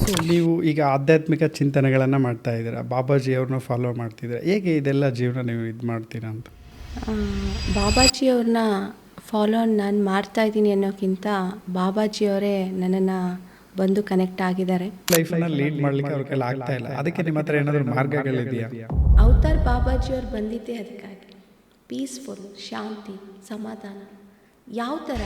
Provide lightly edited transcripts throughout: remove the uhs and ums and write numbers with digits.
So ನೀವು ಈಗ ಆಧ್ಯಾತ್ಮಿಕ ಚಿಂತನೆಗಳನ್ನು ಮಾಡ್ತಾ ಇದ್ದೀರಾ, ಬಾಬಾಜಿ ಅವ್ರನ್ನ ಫಾಲೋ ಮಾಡ್ತಿದ್ದೀರಾ. ಹೇಗೆ ಇದೆಲ್ಲ ಜೀವನ ನೀವು ಇದು ಮಾಡ್ತೀರಾ ಅಂತ? ಬಾಬಾಜಿಯವ್ರನ್ನ ಫಾಲೋ ನಾನು ಮಾಡ್ತಾಯಿದ್ದೀನಿ ಅನ್ನೋಕ್ಕಿಂತ ಬಾಬಾಜಿಯವರೇ ನನ್ನನ್ನು ಬಂದು ಕನೆಕ್ಟ್ ಆಗಿದ್ದಾರೆ. ಲೈಫನ್ನು ಲೀಡ್ ಮಾಡಲಿಕ್ಕೆ ಅವ್ರ ಕೈಲಿ ಆಗ್ತಾ ಇಲ್ಲ, ಅದಕ್ಕೆ ನಿಮ್ಮ ಹತ್ರ ಏನಾದರೂ ಮಾರ್ಗಗಳಿದೆಯಾ? ಅವತಾರ್ ಬಾಬಾಜಿಯವ್ರು ಬಂದಿದ್ದೇ ಅದಕ್ಕಾಗಿ. ಪೀಸ್ಫುಲ್, ಶಾಂತಿ, ಸಮಾಧಾನ. ಯಾವ ಥರ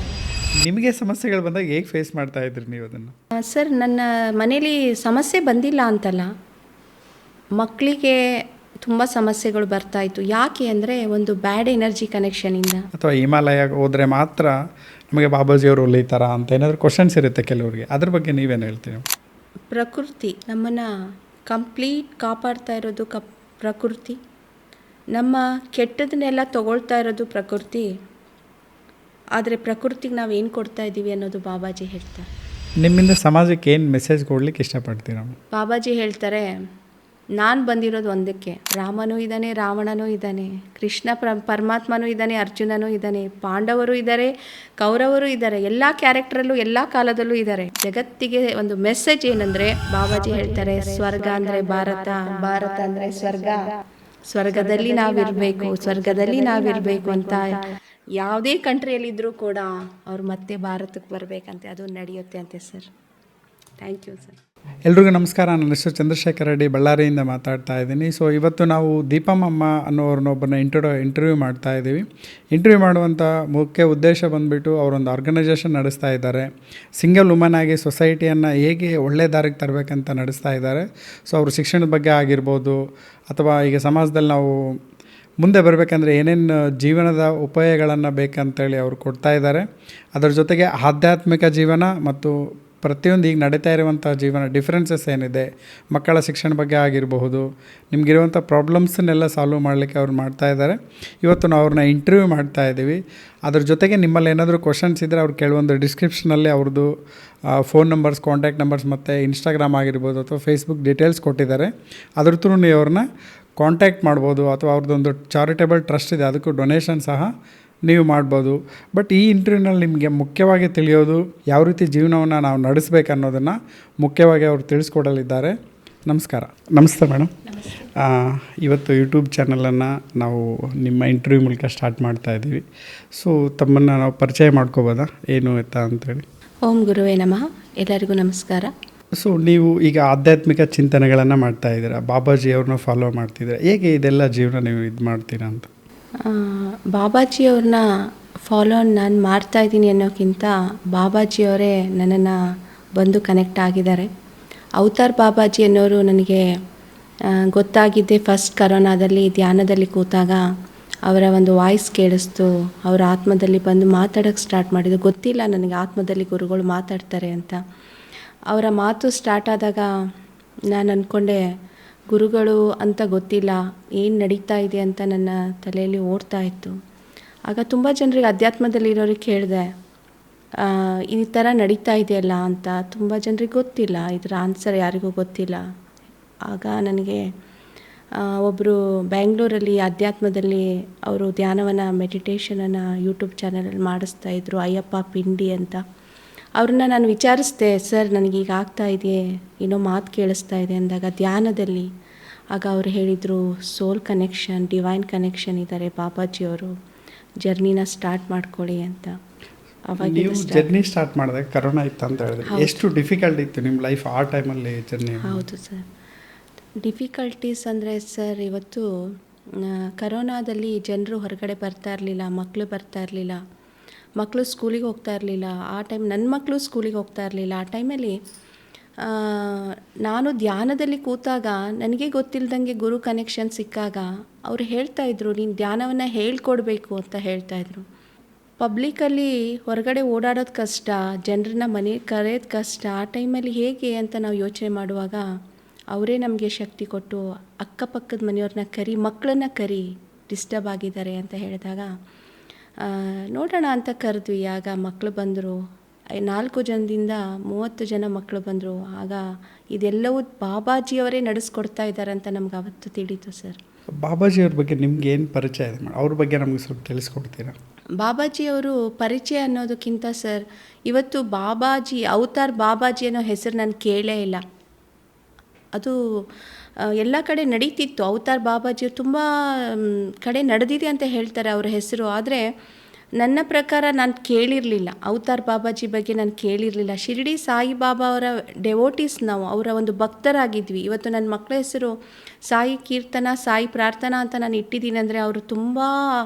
ನಿಮಗೆ ಸಮಸ್ಯೆಗಳು ಬಂದಾಗ ಹೇಗೆ ಫೇಸ್ ಮಾಡ್ತಾ ಇದ್ರಿ ನೀವು ಅದನ್ನು? ಸರ್, ನನ್ನ ಮನೇಲಿ ಸಮಸ್ಯೆ ಬಂದಿಲ್ಲ ಅಂತಲ್ಲ, ಮಕ್ಕಳಿಗೆ ತುಂಬ ಸಮಸ್ಯೆಗಳು ಬರ್ತಾಯಿತ್ತು. ಯಾಕೆ ಅಂದರೆ ಒಂದು ಬ್ಯಾಡ್ ಎನರ್ಜಿ ಕನೆಕ್ಷನಿಂದ. ಅಥವಾ ಹಿಮಾಲಯ ಹೋದರೆ ಮಾತ್ರ ನಮಗೆ ಬಾಬಾಜಿಯವರು ಒಲಿತಾರ ಅಂತ ಏನಾದರೂ ಕ್ವಶನ್ಸ್ ಇರುತ್ತೆ ಕೆಲವರಿಗೆ, ಅದ್ರ ಬಗ್ಗೆ ನೀವೇನು ಹೇಳ್ತೀವಿ? ಪ್ರಕೃತಿ ನಮ್ಮನ್ನು ಕಂಪ್ಲೀಟ್ ಕಾಪಾಡ್ತಾ ಇರೋದು ಪ್ರಕೃತಿ. ನಮ್ಮ ಕೆಟ್ಟದನ್ನೆಲ್ಲ ತಗೊಳ್ತಾ ಇರೋದು ಪ್ರಕೃತಿ. ಆದರೆ ಪ್ರಕೃತಿಗೆ ನಾವು ಏನು ಕೊಡ್ತಾ ಇದ್ದೀವಿ ಅನ್ನೋದು ಬಾಬಾಜಿ ಹೇಳ್ತಾರೆ. ನಿಮ್ಮಿಂದ ಸಮಾಜಕ್ಕೆ ಏನು ಮೆಸೇಜ್ ಕೊಡ್ಲಿಕ್ಕೆ ಇಷ್ಟಪಡ್ತೀರಾ? ಬಾಬಾಜಿ ಹೇಳ್ತಾರೆ, ನಾನು ಬಂದಿರೋದು ಒಂದಕ್ಕೆ. ರಾಮನೂ ಇದ್ದಾನೆ, ರಾವಣನೂ ಇದ್ದಾನೆ, ಕೃಷ್ಣ ಪರಮಾತ್ಮನೂ ಇದ್ದಾನೆ, ಅರ್ಜುನನೂ ಇದ್ದಾನೆ, ಪಾಂಡವರು ಇದ್ದಾರೆ, ಕೌರವರು ಇದ್ದಾರೆ, ಎಲ್ಲ ಕ್ಯಾರೆಕ್ಟರಲ್ಲೂ ಎಲ್ಲ ಕಾಲದಲ್ಲೂ ಇದ್ದಾರೆ. ಜಗತ್ತಿಗೆ ಒಂದು ಮೆಸೇಜ್ ಏನಂದರೆ, ಬಾಬಾಜಿ ಹೇಳ್ತಾರೆ, ಸ್ವರ್ಗ ಅಂದರೆ ಭಾರತ, ಭಾರತ ಅಂದರೆ ಸ್ವರ್ಗ, ಸ್ವರ್ಗದಲ್ಲಿ ನಾವಿರಬೇಕು ಅಂತ. ಯಾವುದೇ ಕಂಟ್ರಿಯಲ್ಲಿದ್ದರೂ ಕೂಡ ಅವ್ರು ಮತ್ತೆ ಭಾರತಕ್ಕೆ ಬರಬೇಕಂತೆ, ಅದು ನಡೆಯುತ್ತೆ ಅಂತೆ ಸರ್. Thank you sir. ಎಲ್ರಿಗೂ ನಮಸ್ಕಾರ. ನನ್ನ ಹೆಸರು ಚಂದ್ರಶೇಖರ್ ರೆಡ್ಡಿ, ಬಳ್ಳಾರಿಯಿಂದ ಮಾತಾಡ್ತಾ ಇದ್ದೀನಿ. ಸೊ ಇವತ್ತು ನಾವು ದೀಪಮ್ಮ ಅನ್ನೋರನ್ನೊಬ್ಬರನ್ನ ಇಂಟರ್ವ್ಯೂ ಮಾಡ್ತಾ ಇದ್ದೀವಿ. ಇಂಟರ್ವ್ಯೂ ಮಾಡುವಂಥ ಮುಖ್ಯ ಉದ್ದೇಶ ಬಂದುಬಿಟ್ಟು ಅವರೊಂದು ಆರ್ಗನೈಸೇಷನ್ ನಡೆಸ್ತಾ ಇದ್ದಾರೆ. ಸಿಂಗಲ್ ವುಮನ್ ಆಗಿ ಸೊಸೈಟಿಯನ್ನು ಹೇಗೆ ಒಳ್ಳೆ ದಾರಿಗೆ ತರಬೇಕಂತ ನಡೆಸ್ತಾ ಇದ್ದಾರೆ. ಸೊ ಅವರು ಶಿಕ್ಷಣದ ಬಗ್ಗೆ ಆಗಿರ್ಬೋದು, ಅಥವಾ ಈಗ ಸಮಾಜದಲ್ಲಿ ನಾವು ಮುಂದೆ ಬರಬೇಕಂದ್ರೆ ಏನೇನು ಜೀವನದ ಉಪಾಯಗಳನ್ನು ಬೇಕಂತೇಳಿ ಅವರು ಕೊಡ್ತಾ ಇದ್ದಾರೆ. ಅದರ ಜೊತೆಗೆ ಆಧ್ಯಾತ್ಮಿಕ ಜೀವನ ಮತ್ತು ಪ್ರತಿಯೊಂದು ಈಗ ನಡೀತಾ ಇರುವಂಥ ಜೀವನ ಡಿಫ್ರೆನ್ಸಸ್ ಏನಿದೆ, ಮಕ್ಕಳ ಶಿಕ್ಷಣ ಬಗ್ಗೆ ಆಗಿರಬಹುದು, ನಿಮಗಿರುವಂಥ ಪ್ರಾಬ್ಲಮ್ಸನ್ನೆಲ್ಲ ಸಾಲ್ವ್ ಮಾಡಲಿಕ್ಕೆ ಅವ್ರು ಮಾಡ್ತಾ ಇದ್ದಾರೆ. ಇವತ್ತು ನಾವು ಅವ್ರನ್ನ ಇಂಟರ್ವ್ಯೂ ಮಾಡ್ತಾ ಇದ್ದೀವಿ. ಅದ್ರ ಜೊತೆಗೆ ನಿಮ್ಮಲ್ಲಿ ಏನಾದರೂ ಕ್ವಶನ್ಸ್ ಇದ್ದರೆ ಅವ್ರು ಕೆಲವೊಂದು ಡಿಸ್ಕ್ರಿಪ್ಷನಲ್ಲಿ ಅವ್ರದ್ದು ಫೋನ್ ನಂಬರ್ಸ್, ಕಾಂಟ್ಯಾಕ್ಟ್ ನಂಬರ್ಸ್ ಮತ್ತು ಇನ್ಸ್ಟಾಗ್ರಾಮ್ ಆಗಿರ್ಬೋದು ಅಥವಾ ಫೇಸ್ಬುಕ್ ಡೀಟೇಲ್ಸ್ ಕೊಟ್ಟಿದ್ದಾರೆ. ಅದ್ರ ಥ್ರೂ ನೀವು ಅವ್ರನ್ನ ಕಾಂಟ್ಯಾಕ್ಟ್ ಮಾಡ್ಬೋದು. ಅಥವಾ ಅವ್ರದ್ದೊಂದು ಚಾರಿಟೇಬಲ್ ಟ್ರಸ್ಟ್ ಇದೆ, ಅದಕ್ಕೂ ಡೊನೇಷನ್ ಸಹ ನೀವು ಮಾಡ್ಬೋದು. ಬಟ್ ಈ ಇಂಟರ್ವ್ಯೂನಲ್ಲಿ ನಿಮಗೆ ಮುಖ್ಯವಾಗಿ ತಿಳಿಯೋದು ಯಾವ ರೀತಿ ಜೀವನವನ್ನು ನಾವು ನಡೆಸಬೇಕು ಅನ್ನೋದನ್ನು ಮುಖ್ಯವಾಗಿ ಅವರು ತಿಳಿಸ್ಕೊಡಲಿದ್ದಾರೆ. ನಮಸ್ಕಾರ. ನಮಸ್ತೆ ಮೇಡಮ್. ಇವತ್ತು ಯೂಟ್ಯೂಬ್ ಚಾನಲನ್ನು ನಾವು ನಿಮ್ಮ ಇಂಟರ್ವ್ಯೂ ಮೂಲಕ ಸ್ಟಾರ್ಟ್ ಮಾಡ್ತಾ ಇದ್ದೀವಿ. ಸೊ ತಮ್ಮನ್ನು ನಾವು ಪರಿಚಯ ಮಾಡ್ಕೋಬೋದಾ, ಏನು ಎತ್ತಾ ಅಂತೇಳಿ? ಓಂ ಗುರುವೇ ನಮಃ. ಎಲ್ಲರಿಗೂ ನಮಸ್ಕಾರ. ಸೊ ನೀವು ಈಗ ಆಧ್ಯಾತ್ಮಿಕ ಚಿಂತನೆಗಳನ್ನು ಮಾಡ್ತಾ ಇದ್ದೀರಾ, ಬಾಬಾಜಿ ಅವ್ರನ್ನ ಫಾಲೋ ಮಾಡ್ತಿದ್ದೀರಾ. ಹೇಗೆ ಇದೆಲ್ಲ ಜೀವನ ನೀವು ಇದು ಮಾಡ್ತೀರಾ ಅಂತ? ಬಾಬಾಜಿಯವ್ರನ್ನ ಫಾಲೋ ನಾನು ಮಾಡ್ತಾಯಿದ್ದೀನಿ ಅನ್ನೋಕ್ಕಿಂತ ಬಾಬಾಜಿಯವರೇ ನನ್ನನ್ನು ಬಂದು ಕನೆಕ್ಟ್ ಆಗಿದ್ದಾರೆ. ಅವತಾರ್ ಬಾಬಾಜಿ ಅನ್ನೋರು ನನಗೆ ಗೊತ್ತಾಗಿದ್ದೆ ಫಸ್ಟ್ ಕರೋನಾದಲ್ಲಿ ಧ್ಯಾನದಲ್ಲಿ ಕೂತಾಗ ಅವರ ಒಂದು ವಾಯ್ಸ್ ಕೇಳಿಸ್ತು. ಅವರ ಆತ್ಮದಲ್ಲಿ ಬಂದು ಮಾತಾಡೋಕ್ಕೆ ಸ್ಟಾರ್ಟ್ ಮಾಡಿದ್ದು. ಗೊತ್ತಿಲ್ಲ ನನಗೆ ಆತ್ಮದಲ್ಲಿ ಗುರುಗಳು ಮಾತಾಡ್ತಾರೆ ಅಂತ. ಅವರ ಮಾತು ಸ್ಟಾರ್ಟ್ ಆದಾಗ ನಾನು ಅಂದ್ಕೊಂಡೆ, ಗುರುಗಳು ಅಂತ ಗೊತ್ತಿಲ್ಲ, ಏನು ನಡೀತಾ ಇದೆ ಅಂತ ನನ್ನ ತಲೆಯಲ್ಲಿ ಓಡ್ತಾ ಇತ್ತು. ಆಗ ತುಂಬ ಜನರಿಗೆ ಅಧ್ಯಾತ್ಮದಲ್ಲಿರೋರಿಗೆ ಕೇಳಿದೆ, ಈ ಥರ ನಡೀತಾ ಇದೆಯಲ್ಲ ಅಂತ. ತುಂಬ ಜನರಿಗೆ ಗೊತ್ತಿಲ್ಲ, ಇದರ ಆನ್ಸರ್ ಯಾರಿಗೂ ಗೊತ್ತಿಲ್ಲ. ಆಗ ನನಗೆ ಒಬ್ಬರು ಬ್ಯಾಂಗ್ಳೂರಲ್ಲಿ ಅಧ್ಯಾತ್ಮದಲ್ಲಿ ಅವರು ಧ್ಯಾನವನ್ನು, ಮೆಡಿಟೇಷನನ್ನು ಯೂಟ್ಯೂಬ್ ಚಾನಲಲ್ಲಿ ಮಾಡಿಸ್ತಾಯಿದ್ರು, ಅಯ್ಯಪ್ಪ ಪಿಂಡಿ ಅಂತ. ಅವ್ರನ್ನ ನಾನು ವಿಚಾರಿಸ್ದೆ, ಸರ್ ನನಗೀಗ ಆಗ್ತಾ ಇದೆ, ಏನೋ ಮಾತು ಕೇಳಿಸ್ತಾ ಇದೆ ಅಂದಾಗ ಧ್ಯಾನದಲ್ಲಿ. ಆಗ ಅವರು ಹೇಳಿದರು, ಸೋಲ್ ಕನೆಕ್ಷನ್, ಡಿವೈನ್ ಕನೆಕ್ಷನ್ ಇದ್ದಾರೆ ಬಾಬಾಜಿಯವರು, ಜರ್ನಿನ ಸ್ಟಾರ್ಟ್ ಮಾಡ್ಕೊಳ್ಳಿ ಅಂತ. ಅವಾಗ ನೀವು ಜರ್ನಿ ಸ್ಟಾರ್ಟ್ ಮಾಡಿದಾಗ ಕರೋನಾ ಇತ್ತು ಅಂತ ಹೇಳಿದ್ರೆ, ಎಷ್ಟು ಡಿಫಿಕಲ್ಟ್ ಇತ್ತು ನಿಮ್ಮ ಲೈಫ್ ಆ ಟೈಮಲ್ಲಿ ಜರ್ನಿ? ಹೌದು ಸರ್, ಡಿಫಿಕಲ್ಟೀಸ್ ಅಂದರೆ ಸರ್, ಇವತ್ತು ಕರೋನಾದಲ್ಲಿ ಜನರು ಹೊರಗಡೆ ಬರ್ತಾ ಇರಲಿಲ್ಲ, ಮಕ್ಕಳು ಬರ್ತಾ ಇರಲಿಲ್ಲ, ಮಕ್ಕಳು ಸ್ಕೂಲಿಗೆ ಹೋಗ್ತಾ ಇರಲಿಲ್ಲ. ಆ ಟೈಮ್ ನನ್ನ ಮಕ್ಕಳು ಸ್ಕೂಲಿಗೆ ಹೋಗ್ತಾ ಇರಲಿಲ್ಲ. ಆ ಟೈಮಲ್ಲಿ ನಾನು ಧ್ಯಾನದಲ್ಲಿ ಕೂತಾಗ ನನಗೆ ಗೊತ್ತಿಲ್ಲದಂಗೆ ಗುರು ಕನೆಕ್ಷನ್ ಸಿಕ್ಕಾಗ ಅವರು ಹೇಳ್ತಾಯಿದ್ರು, ನೀನು ಧ್ಯಾನವನ್ನು ಹೇಳ್ಕೊಡ್ಬೇಕು ಅಂತ ಹೇಳ್ತಾಯಿದ್ರು. ಪಬ್ಲಿಕಲ್ಲಿ ಹೊರಗಡೆ ಓಡಾಡೋದು ಕಷ್ಟ, ಜನರನ್ನ ಮನೆಗೆ ಕರೆಯೋದು ಕಷ್ಟ. ಆ ಟೈಮಲ್ಲಿ ಹೇಗೆ ಅಂತ ನಾವು ಯೋಚನೆ ಮಾಡುವಾಗ ಅವರೇ ನಮಗೆ ಶಕ್ತಿ ಕೊಟ್ಟು, ಅಕ್ಕಪಕ್ಕದ ಮನೆಯವ್ರನ್ನ ಕರಿ, ಮಕ್ಕಳನ್ನ ಕರಿ, ಡಿಸ್ಟರ್ಬ್ ಆಗಿದ್ದಾರೆ ಅಂತ ಹೇಳಿದಾಗ ನೋಡೋಣ ಅಂತ ಕರೆದ್ವಿ. ಆಗ ಮಕ್ಕಳು ಬಂದರು, 4 ಜನದಿಂದ 30 ಜನ ಮಕ್ಕಳು ಬಂದರು. ಆಗ ಇದೆಲ್ಲವೂ ಬಾಬಾಜಿಯವರೇ ನಡೆಸ್ಕೊಡ್ತಾ ಇದ್ದಾರೆ ಅಂತ ನಮ್ಗೆ ಅವತ್ತು ತಿಳಿತು ಸರ್. ಬಾಬಾಜಿಯವ್ರ ಬಗ್ಗೆ ನಿಮ್ಗೆ ಏನು ಪರಿಚಯ ಇದೆ, ಅವ್ರ ಬಗ್ಗೆ ನಮಗೆ ಸ್ವಲ್ಪ ತಿಳಿಸ್ಕೊಡ್ತೀರಾ? ಬಾಬಾಜಿಯವರು ಪರಿಚಯ ಅನ್ನೋದಕ್ಕಿಂತ ಸರ್, ಇವತ್ತು ಬಾಬಾಜಿ, ಅವತಾರ್ ಬಾಬಾಜಿ ಅನ್ನೋ ಹೆಸರು ನಾನು ಕೇಳೇ ಇಲ್ಲ. ಅದು ಎಲ್ಲ ಕಡೆ ನಡೀತಿತ್ತು. ಅವತಾರ್ ಬಾಬಾಜಿಯವರು ತುಂಬ ಕಡೆ ನಡೆದಿದೆ ಅಂತ ಹೇಳ್ತಾರೆ ಅವರ ಹೆಸರು. ಆದರೆ ನನ್ನ ಪ್ರಕಾರ ನಾನು ಕೇಳಿರಲಿಲ್ಲ, ಅವತಾರ್ ಬಾಬಾಜಿ ಬಗ್ಗೆ ನಾನು ಕೇಳಿರಲಿಲ್ಲ. ಶಿರಡಿ ಸಾಯಿಬಾಬಾ ಅವರ ಡೆವೋಟೀಸ್ ನಾವು, ಅವರ ಒಂದು ಭಕ್ತರಾಗಿದ್ವಿ. ಇವತ್ತು ನನ್ನ ಮಕ್ಕಳ ಹೆಸರು ಸಾಯಿ ಕೀರ್ತನ, ಸಾಯಿ ಪ್ರಾರ್ಥನಾ ಅಂತ ನಾನು ಇಟ್ಟಿದ್ದೀನಿ ಅಂದರೆ ಅವರು ತುಂಬ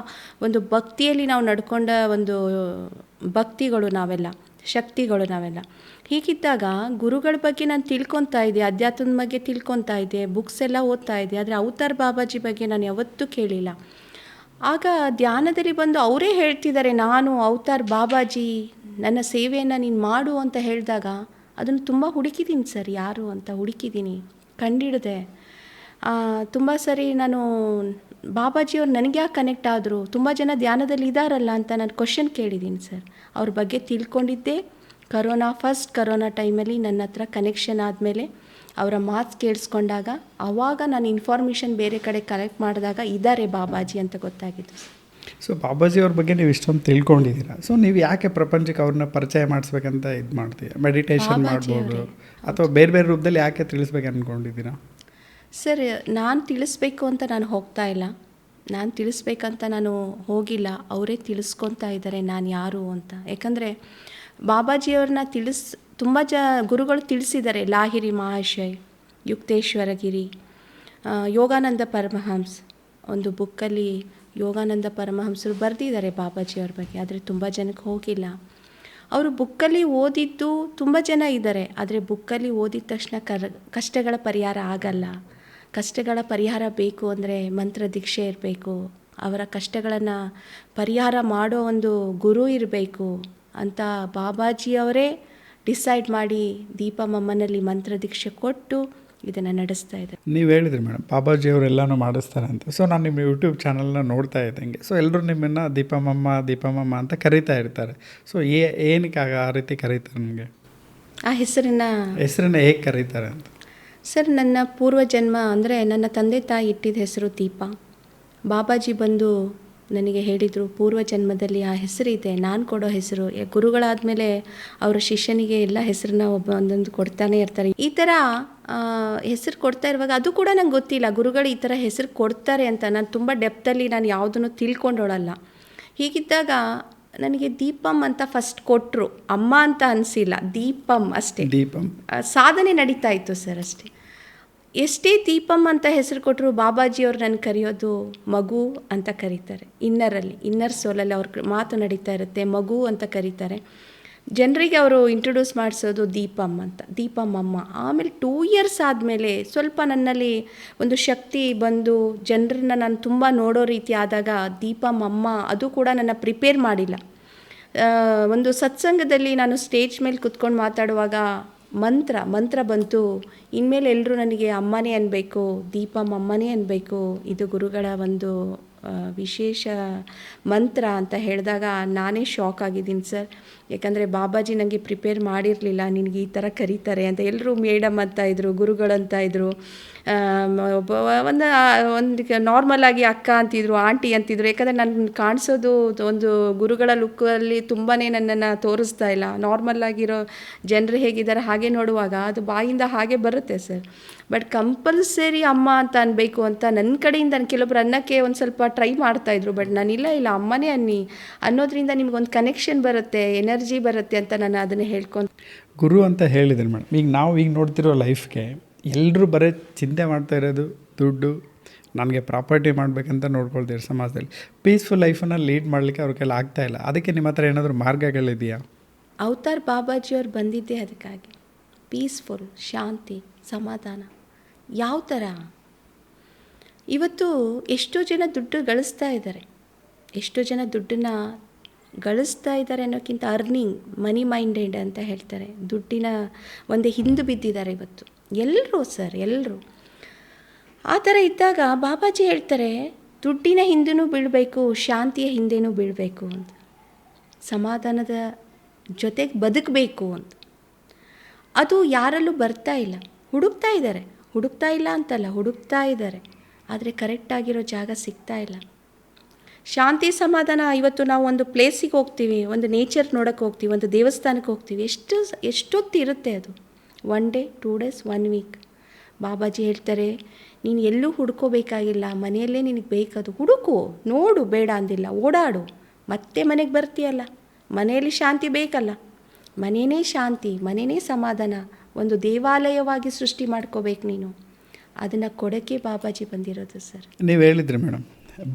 ಒಂದು ಭಕ್ತಿಯಲ್ಲಿ ನಾವು ನಡ್ಕೊಂಡ ಒಂದು ಭಕ್ತಿಗಳು ನಾವೆಲ್ಲ, ಶಕ್ತಿಗಳು ನಾವೆಲ್ಲ. ಹೀಗಿದ್ದಾಗ ಗುರುಗಳ ಬಗ್ಗೆ ನಾನು ತಿಳ್ಕೊತಾ ಇದ್ದೆ, ಅಧ್ಯಾತ್ಮದ ಬಗ್ಗೆ ತಿಳ್ಕೊತಾ ಇದ್ದೆ, ಬುಕ್ಸ್ ಎಲ್ಲ ಓದ್ತಾ ಇದ್ದೆ. ಆದರೆ ಅವತಾರ್ ಬಾಬಾಜಿ ಬಗ್ಗೆ ನಾನು ಯಾವತ್ತೂ ಕೇಳಿಲ್ಲ. ಆಗ ಧ್ಯಾನದಲ್ಲಿ ಬಂದು ಅವರೇ ಹೇಳ್ತಿದ್ದಾರೆ, ನಾನು ಅವತಾರ್ ಬಾಬಾಜಿ, ನನ್ನ ಸೇವೆಯನ್ನು ನೀನು ಮಾಡು ಅಂತ ಹೇಳಿದಾಗ ಅದನ್ನು ತುಂಬ ಹುಡುಕಿದ್ದೀನಿ ಸರ್, ಯಾರು ಅಂತ ಹುಡುಕಿದ್ದೀನಿ, ಕಂಡಿಡಿದೆ. ತುಂಬ ಸರಿ ನಾನು ಬಾಬಾಜಿಯವ್ರು ನನಗೆ ಯಾಕೆ ಕನೆಕ್ಟ್ ಆದರು, ತುಂಬ ಜನ ಧ್ಯಾನದಲ್ಲಿ ಇದ್ದಾರಲ್ಲ ಅಂತ ನಾನು ಕ್ವಶನ್ ಕೇಳಿದ್ದೀನಿ ಸರ್. ಅವ್ರ ಬಗ್ಗೆ ತಿಳ್ಕೊಂಡಿದ್ದೆ ಫಸ್ಟ್ ಕರೋನಾ ಟೈಮಲ್ಲಿ ನನ್ನ ಹತ್ರ ಕನೆಕ್ಷನ್ ಆದಮೇಲೆ, ಅವರ ಮಾತು ಕೇಳಿಸ್ಕೊಂಡಾಗ, ಆವಾಗ ನಾನು ಇನ್ಫಾರ್ಮೇಷನ್ ಬೇರೆ ಕಡೆ ಕಲೆಕ್ಟ್ ಮಾಡಿದಾಗ ಇದ್ದಾರೆ ಬಾಬಾಜಿ ಅಂತ ಗೊತ್ತಾಗಿತ್ತು. ಸೊ ಬಾಬಾಜಿ ಅವ್ರ ಬಗ್ಗೆ ನೀವು ಇಷ್ಟೊಂದು ತಿಳ್ಕೊಂಡಿದ್ದೀರಾ. ಸೊ ನೀವು ಯಾಕೆ ಪ್ರಪಂಚಕ್ಕೆ ಅವ್ರನ್ನ ಪರಿಚಯ ಮಾಡಿಸ್ಬೇಕಂತ ಇದು ಮಾಡ್ತೀವಿ? ಮೆಡಿಟೇಷನ್ ಮಾಡ್ಬೋದು ಅಥವಾ ಬೇರೆ ಬೇರೆ ರೂಪದಲ್ಲಿ ಯಾಕೆ ತಿಳಿಸ್ಬೇಕು ಅಂದ್ಕೊಂಡಿದ್ದೀರಾ? ಸರ್, ನಾನು ತಿಳಿಸ್ಬೇಕು ಅಂತ ನಾನು ಹೋಗ್ತಾ ಇಲ್ಲ, ನಾನು ತಿಳಿಸ್ಬೇಕಂತ ನಾನು ಹೋಗಿಲ್ಲ, ಅವರೇ ತಿಳಿಸ್ಕೊತಾ ಇದ್ದಾರೆ ನಾನು ಯಾರು ಅಂತ. ಯಾಕಂದರೆ ಬಾಬಾಜಿಯವ್ರನ್ನ ತುಂಬ ಗುರುಗಳು ತಿಳಿಸಿದ್ದಾರೆ. ಲಾಹಿರಿ ಮಹಾಶಯ್, ಯುಕ್ತೇಶ್ವರಗಿರಿ, ಯೋಗಾನಂದ ಪರಮಹಂಸ್ ಒಂದು ಬುಕ್ಕಲ್ಲಿ ಯೋಗಾನಂದ ಪರಮಹಂಸರು ಬರೆದಿದ್ದಾರೆ ಬಾಬಾಜಿಯವ್ರ ಬಗ್ಗೆ. ಆದರೆ ತುಂಬ ಜನಕ್ಕೆ ಹೋಗಿಲ್ಲ. ಅವರು ಬುಕ್ಕಲ್ಲಿ ಓದಿದ್ದು ತುಂಬ ಜನ ಇದ್ದಾರೆ, ಆದರೆ ಬುಕ್ಕಲ್ಲಿ ಓದಿದ ತಕ್ಷಣ ಕಷ್ಟಗಳ ಪರಿಹಾರ ಆಗಲ್ಲ. ಕಷ್ಟಗಳ ಪರಿಹಾರ ಬೇಕು ಅಂದರೆ ಮಂತ್ರ ದೀಕ್ಷೆ ಇರಬೇಕು, ಅವರ ಕಷ್ಟಗಳನ್ನು ಪರಿಹಾರ ಮಾಡೋ ಒಂದು ಗುರು ಇರಬೇಕು ಅಂತ ಬಾಬಾಜಿಯವರೇ ಡಿಸೈಡ್ ಮಾಡಿ ದೀಪಮ್ಮನಲ್ಲಿ ಮಂತ್ರ ದೀಕ್ಷೆ ಕೊಟ್ಟು ಇದನ್ನು ನಡೆಸ್ತಾ ಇದ್ದಾರೆ. ನೀವು ಹೇಳಿದ್ರಿ ಮೇಡಮ್ ಬಾಬಾಜಿ ಅವರೆಲ್ಲನೂ ಮಾಡಿಸ್ತಾರೆ ಅಂತ. ಸೊ ನಾನು ನಿಮ್ಮ ಯೂಟ್ಯೂಬ್ ಚಾನಲ್ನ ನೋಡ್ತಾ ಇದ್ದಂಗೆ, ಸೊ ಎಲ್ಲರೂ ನಿಮ್ಮನ್ನು ದೀಪಮಮ್ಮ ಅಂತ ಕರೀತಾ ಇರ್ತಾರೆ. ಸೊ ಏನಕ್ಕೆ ಆ ರೀತಿ ಕರೀತಾರೆ? ನಿಮಗೆ ಆ ಹೆಸರನ್ನ ಹೇಗೆ ಕರೀತಾರೆ ಅಂತ? ಸರ್, ನನ್ನ ಪೂರ್ವಜನ್ಮ ಅಂದರೆ ನನ್ನ ತಂದೆ ತಾಯಿ ಇಟ್ಟಿದ್ದ ಹೆಸರು ದೀಪ. ಬಾಬಾಜಿ ಬಂದು ನನಗೆ ಹೇಳಿದರು, ಪೂರ್ವಜನ್ಮದಲ್ಲಿ ಆ ಹೆಸರಿದೆ, ನಾನು ಕೊಡೋ ಹೆಸರು. ಗುರುಗಳಾದಮೇಲೆ ಅವರ ಶಿಷ್ಯನಿಗೆ ಎಲ್ಲ ಹೆಸರನ್ನ ಒಂದೊಂದು ಕೊಡ್ತಾನೆ ಇರ್ತಾರೆ. ಈ ಥರ ಹೆಸರು ಕೊಡ್ತಾ ಇರುವಾಗ ಅದು ಕೂಡ ನಂಗೆ ಗೊತ್ತಿಲ್ಲ, ಗುರುಗಳು ಈ ಥರ ಹೆಸರು ಕೊಡ್ತಾರೆ ಅಂತ. ನಾನು ತುಂಬ ಡೆಪ್ತಲ್ಲಿ ನಾನು ಯಾವುದನ್ನು ತಿಳ್ಕೊಂಡೋಳಲ್ಲ. ಹೀಗಿದ್ದಾಗ ನನಗೆ ದೀಪಮ್ ಅಂತ ಫಸ್ಟ್ ಕೊಟ್ಟರು, ಅಮ್ಮ ಅಂತ ಅನಿಸಿಲ್ಲ, ದೀಪಮ್ ಅಷ್ಟೇ. ದೀಪಮ್ ಸಾಧನೆ ನಡೀತಾ ಇತ್ತು ಸರ್ ಅಷ್ಟೇ. ಎಷ್ಟೇ ದೀಪಮ್ ಅಂತ ಹೆಸರು ಕೊಟ್ಟರು ಬಾಬಾಜಿಯವ್ರು ನನ್ನ ಕರೆಯೋದು ಮಗು ಅಂತ ಕರೀತಾರೆ. ಇನ್ನರ್ ಸೋಲಲ್ಲಿ ಅವ್ರ ಮಾತು ನಡೀತಾ ಇರುತ್ತೆ, ಮಗು ಅಂತ ಕರೀತಾರೆ. ಜನರಿಗೆ ಅವರು ಇಂಟ್ರೊಡ್ಯೂಸ್ ಮಾಡಿಸೋದು ದೀಪಮ್ ಅಂತ, ದೀಪಮ್ಮಮ್ಮ. ಆಮೇಲೆ 2 years ಆದಮೇಲೆ ಸ್ವಲ್ಪ ನನ್ನಲ್ಲಿ ಒಂದು ಶಕ್ತಿ ಬಂದು ಜನರನ್ನ ನಾನು ತುಂಬ ನೋಡೋ ರೀತಿ ಆದಾಗ ದೀಪಮ್ಮಮ್ಮ ಅದು ಕೂಡ ನನ್ನ ಪ್ರಿಪೇರ್ ಮಾಡಿಲ್ಲ. ಒಂದು ಸತ್ಸಂಗದಲ್ಲಿ ನಾನು ಸ್ಟೇಜ್ ಮೇಲೆ ಕುತ್ಕೊಂಡು ಮಾತಾಡುವಾಗ ಮಂತ್ರ ಬಂತು, ಇನ್ಮೇಲೆ ಎಲ್ಲರೂ ನನಗೆ ಅಮ್ಮನೇ ಅನ್ನಬೇಕು, ದೀಪಮ್ಮನೇ ಅನ್ನಬೇಕು, ಇದು ಗುರುಗಳ ಒಂದು ವಿಶೇಷ ಮಂತ್ರ ಅಂತ ಹೇಳಿದಾಗ ನಾನೇ ಶಾಕ್ ಆಗಿದ್ದೀನಿ ಸರ್. ಯಾಕಂದರೆ ಬಾಬಾಜಿ ನನಗೆ ಪ್ರಿಪೇರ್ ಮಾಡಿರಲಿಲ್ಲ, ನಿನಗೆ ಈ ಥರ ಕರೀತಾರೆ ಅಂತ. ಎಲ್ಲರೂ ಮೇಡಮ್ ಅಂತಾಯಿದ್ರು, ಗುರುಗಳಂತಾಯಿದ್ರು, ಒಂದು ನಾರ್ಮಲ್ ಆಗಿ ಅಕ್ಕ ಅಂತಿದ್ರು, ಆಂಟಿ ಅಂತಿದ್ರು. ಯಾಕಂದರೆ ನಾನು ಕಾಣಿಸೋದು ಒಂದು ಗುರುಗಳ ಲುಕ್ಕಲ್ಲಿ ತುಂಬಾ ನನ್ನನ್ನು ತೋರಿಸ್ತಾ ಇಲ್ಲ. ನಾರ್ಮಲ್ ಆಗಿರೋ ಜನರು ಹೇಗಿದ್ದಾರೆ ಹಾಗೆ ನೋಡುವಾಗ ಅದು ಬಾಯಿಂದ ಹಾಗೆ ಬರುತ್ತೆ ಸರ್. ಬಟ್ ಕಂಪಲ್ಸರಿ ಅಮ್ಮ ಅಂತ ಅನ್ನಬೇಕು ಅಂತ ನನ್ನ ಕಡೆಯಿಂದ ಕೆಲವೊಬ್ರು ಅನ್ನೋಕ್ಕೆ ಒಂದು ಸ್ವಲ್ಪ ಟ್ರೈ ಮಾಡ್ತಾಯಿದ್ರು. ಬಟ್ ನಾನಿಲ್ಲ ಅಮ್ಮನೇ ಅನ್ನೋದ್ರಿಂದ ನಿಮ್ಗೊಂದು ಕನೆಕ್ಷನ್ ಬರುತ್ತೆ, ಎನರ್ಜಿ ಬರುತ್ತೆ ಅಂತ ನಾನು ಅದನ್ನು ಹೇಳ್ಕೊಂಡು ಗುರು ಅಂತ ಹೇಳಿದ್ರು ಮೇಡಮ್. ಈಗ ನೋಡ್ತಿರೋ ಲೈಫ್ಗೆ ಎಲ್ಲರೂ ಬರೀ ಚಿಂತೆ ಮಾಡ್ತಾ ಇರೋದು ದುಡ್ಡು, ನನಗೆ ಪ್ರಾಪರ್ಟಿ ಮಾಡಬೇಕಂತ ನೋಡ್ಕೊಳ್ತೀರಿ ಸಮಾಜದಲ್ಲಿ. ಪೀಸ್ಫುಲ್ ಲೈಫನ್ನು ಲೀಡ್ ಮಾಡಲಿಕ್ಕೆ ಅವ್ರ ಕೈಲಿ ಆಗ್ತಾಯಿಲ್ಲ. ಅದಕ್ಕೆ ನಿಮ್ಮ ಹತ್ರ ಏನಾದರೂ ಮಾರ್ಗಗಳಿದೆಯಾ? ಅವತಾರ್ ಬಾಬಾಜಿಯವ್ರು ಬಂದಿದ್ದೇ ಅದಕ್ಕಾಗಿ. ಪೀಸ್ಫುಲ್, ಶಾಂತಿ, ಸಮಾಧಾನ. ಯಾವ ಥರ ಇವತ್ತು ಎಷ್ಟೋ ಜನ ದುಡ್ಡು ಗಳಿಸ್ತಾ ಇದ್ದಾರೆ, ಎಷ್ಟೋ ಜನ ದುಡ್ಡನ್ನು ಗಳಿಸ್ತಾ ಇದ್ದಾರೆ ಅನ್ನೋಕ್ಕಿಂತ ಅರ್ನಿಂಗ್, ಮನಿ ಮೈಂಡೆಡ್ ಅಂತ ಹೇಳ್ತಾರೆ, ದುಡ್ಡಿನ ಒಂದೇ ಹಿಂದೆ ಬಿದ್ದಿದ್ದಾರೆ ಇವತ್ತು ಎಲ್ಲರೂ ಸರ್, ಎಲ್ಲರೂ. ಆ ಥರ ಇದ್ದಾಗ ಬಾಬಾಜಿ ಹೇಳ್ತಾರೆ, ದುಡ್ಡಿನ ಹಿಂದೆನೂ ಬೀಳಬೇಕು, ಶಾಂತಿಯ ಹಿಂದೆನೂ ಬೀಳಬೇಕು ಅಂತ, ಸಮಾಧಾನದ ಜೊತೆಗೆ ಬದುಕಬೇಕು ಅಂತ. ಅದು ಯಾರಲ್ಲೂ ಬರ್ತಾ ಇಲ್ಲ, ಹುಡುಕ್ತಾ ಇಲ್ಲ ಅಂತಲ್ಲ, ಹುಡುಕ್ತಾ ಇದ್ದಾರೆ. ಆದರೆ ಕರೆಕ್ಟಾಗಿರೋ ಜಾಗ ಸಿಗ್ತಾ ಇಲ್ಲ. ಶಾಂತಿ ಸಮಾಧಾನ. ಇವತ್ತು ನಾವು ಒಂದು ಪ್ಲೇಸಿಗೆ ಹೋಗ್ತೀವಿ, ಒಂದು ನೇಚರ್ ನೋಡೋಕ್ಕೆ ಹೋಗ್ತೀವಿ, ಒಂದು ದೇವಸ್ಥಾನಕ್ಕೆ ಹೋಗ್ತೀವಿ, ಎಷ್ಟೊತ್ತು ಇರುತ್ತೆ ಅದು? 1 day, 2 days, 1 week. ಬಾಬಾಜಿ ಹೇಳ್ತಾರೆ, ನೀನು ಎಲ್ಲೂ ಹುಡ್ಕೋಬೇಕಾಗಿಲ್ಲ, ಮನೆಯಲ್ಲೇ ನಿನಗೆ ಬೇಕದು ಹುಡುಕು, ನೋಡು, ಬೇಡ ಅಂದಿಲ್ಲ, ಓಡಾಡು, ಮತ್ತೆ ಮನೆಗೆ ಬರ್ತೀಯಲ್ಲ. ಮನೆಯಲ್ಲಿ ಶಾಂತಿ ಬೇಕಲ್ಲ, ಮನೆಯೇ ಶಾಂತಿ, ಮನೆಯೇ ಸಮಾಧಾನ, ಒಂದು ದೇವಾಲಯವಾಗಿ ಸೃಷ್ಟಿ ಮಾಡ್ಕೋಬೇಕು ನೀನು. ಅದನ್ನು ಕೊಡೋಕ್ಕೆ ಬಾಬಾಜಿ ಬಂದಿರೋದು ಸರ್. ನೀವು ಹೇಳಿದ್ರಿ ಮೇಡಮ್,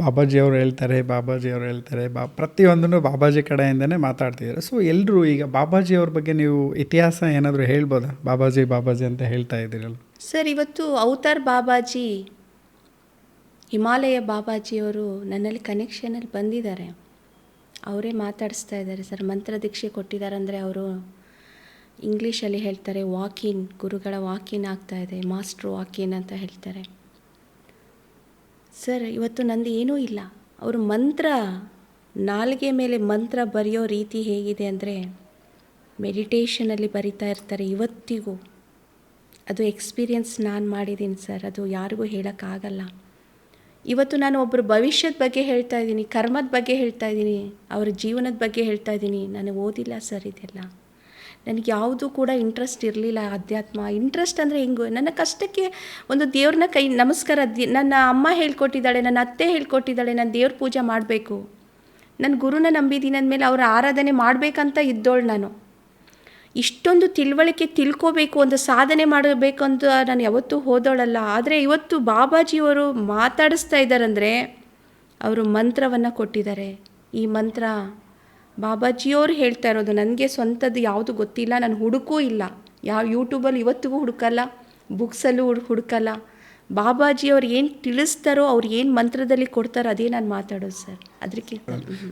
ಬಾಬಾಜಿಯವರು ಹೇಳ್ತಾರೆ ಪ್ರತಿಯೊಂದನ್ನು ಬಾಬಾಜಿ ಕಡೆಯಿಂದನೇ ಮಾತಾಡ್ತಿದ್ದಾರೆ. ಸೊ ಎಲ್ಲರೂ ಈಗ ಬಾಬಾಜಿಯವ್ರ ಬಗ್ಗೆ ನೀವು ಇತಿಹಾಸ ಏನಾದರೂ ಹೇಳ್ಬೋದಾ? ಬಾಬಾಜಿ ಅಂತ ಹೇಳ್ತಾ ಇದ್ದೀರಲ್ಲ ಸರ್. ಇವತ್ತು ಅವತಾರ್ ಬಾಬಾಜಿ, ಹಿಮಾಲಯ ಬಾಬಾಜಿಯವರು ನನ್ನಲ್ಲಿ ಕನೆಕ್ಷನಲ್ಲಿ ಬಂದಿದ್ದಾರೆ. ಅವರೇ ಮಾತಾಡಿಸ್ತಾ ಇದ್ದಾರೆ ಸರ್. ಮಂತ್ರ ದೀಕ್ಷೆ ಕೊಟ್ಟಿದ್ದಾರೆ ಅಂದರೆ ಅವರು ಇಂಗ್ಲೀಷಲ್ಲಿ ಹೇಳ್ತಾರೆ ವಾಕಿನ್, ಗುರುಗಳ ವಾಕಿನ್ ಆಗ್ತಾಯಿದೆ, ಮಾಸ್ಟ್ರು ವಾಕಿನ್ ಅಂತ ಹೇಳ್ತಾರೆ ಸರ್. ಇವತ್ತು ನಂದು ಏನೂ ಇಲ್ಲ. ಅವರು ಮಂತ್ರ, ನಾಲಿಗೆ ಮೇಲೆ ಮಂತ್ರ ಬರೆಯೋ ರೀತಿ ಹೇಗಿದೆ ಅಂದರೆ ಮೆಡಿಟೇಷನಲ್ಲಿ ಬರಿತಾ ಇರ್ತಾರೆ ಇವತ್ತಿಗೂ. ಅದು ಎಕ್ಸ್ಪೀರಿಯನ್ಸ್ ನಾನು ಮಾಡಿದ್ದೀನಿ ಸರ್, ಅದು ಯಾರಿಗೂ ಹೇಳೋಕ್ಕಾಗಲ್ಲ. ಇವತ್ತು ನಾನು ಒಬ್ಬರು ಭವಿಷ್ಯದ ಬಗ್ಗೆ ಹೇಳ್ತಾ ಇದ್ದೀನಿ, ಕರ್ಮದ ಬಗ್ಗೆ ಹೇಳ್ತಾ ಇದ್ದೀನಿ, ಅವರ ಜೀವನದ ಬಗ್ಗೆ ಹೇಳ್ತಾ ಇದ್ದೀನಿ. ನಾನು ಓದಿಲ್ಲ ಸರ್ ಇದೆಲ್ಲ, ನನಗೆ ಯಾವುದೂ ಕೂಡ ಇಂಟ್ರೆಸ್ಟ್ ಇರಲಿಲ್ಲ. ಅಧ್ಯಾತ್ಮ ಇಂಟ್ರೆಸ್ಟ್ ಅಂದರೆ ಹೆಂಗು, ನನ್ನ ಕಷ್ಟಕ್ಕೆ ಒಂದು ದೇವ್ರನ್ನ ಕೈ ನಮಸ್ಕಾರ, ನನ್ನ ಅಮ್ಮ ಹೇಳ್ಕೊಟ್ಟಿದ್ದಾಳೆ, ನನ್ನ ಅತ್ತೆ ಹೇಳ್ಕೊಟ್ಟಿದ್ದಾಳೆ, ನಾನು ದೇವ್ರ ಪೂಜೆ ಮಾಡಬೇಕು, ನನ್ನ ಗುರುನ ನಂಬಿದ್ದೀನಿ ಅಂದಮೇಲೆ ಅವರ ಆರಾಧನೆ ಮಾಡಬೇಕಂತ ಇದ್ದೋಳು ನಾನು. ಇಷ್ಟೊಂದು ತಿಳುವಳಿಕೆ ತಿಳ್ಕೋಬೇಕು, ಒಂದು ಸಾಧನೆ ಮಾಡಬೇಕು ಅಂತ ನಾನು ಯಾವತ್ತೂ ಹೋದೋಳಲ್ಲ. ಆದರೆ ಇವತ್ತು ಬಾಬಾಜಿಯವರು ಮಾತಾಡಿಸ್ತಾ ಇದ್ದಾರಂದರೆ ಅವರು ಮಂತ್ರವನ್ನು ಕೊಟ್ಟಿದ್ದಾರೆ. ಈ ಮಂತ್ರ ಬಾಬಾಜಿಯವರು ಹೇಳ್ತಾ ಇರೋದು, ನನಗೆ ಸ್ವಂತದ್ದು ಯಾವುದು ಗೊತ್ತಿಲ್ಲ, ನಾನು ಹುಡುಕೂ ಇಲ್ಲ, ಯಾವ ಯೂಟ್ಯೂಬಲ್ಲಿ ಇವತ್ತಿಗೂ ಹುಡುಕಲ್ಲ, ಬುಕ್ಸಲ್ಲೂ ಹುಡುಕಲ್ಲ. ಬಾಬಾಜಿಯವ್ರು ಏನು ತಿಳಿಸ್ತಾರೋ, ಅವ್ರು ಏನು ಮಂತ್ರದಲ್ಲಿ ಕೊಡ್ತಾರೋ ಅದೇ ನಾನು ಮಾತಾಡೋದು ಸರ್. ಅದಕ್ಕೆ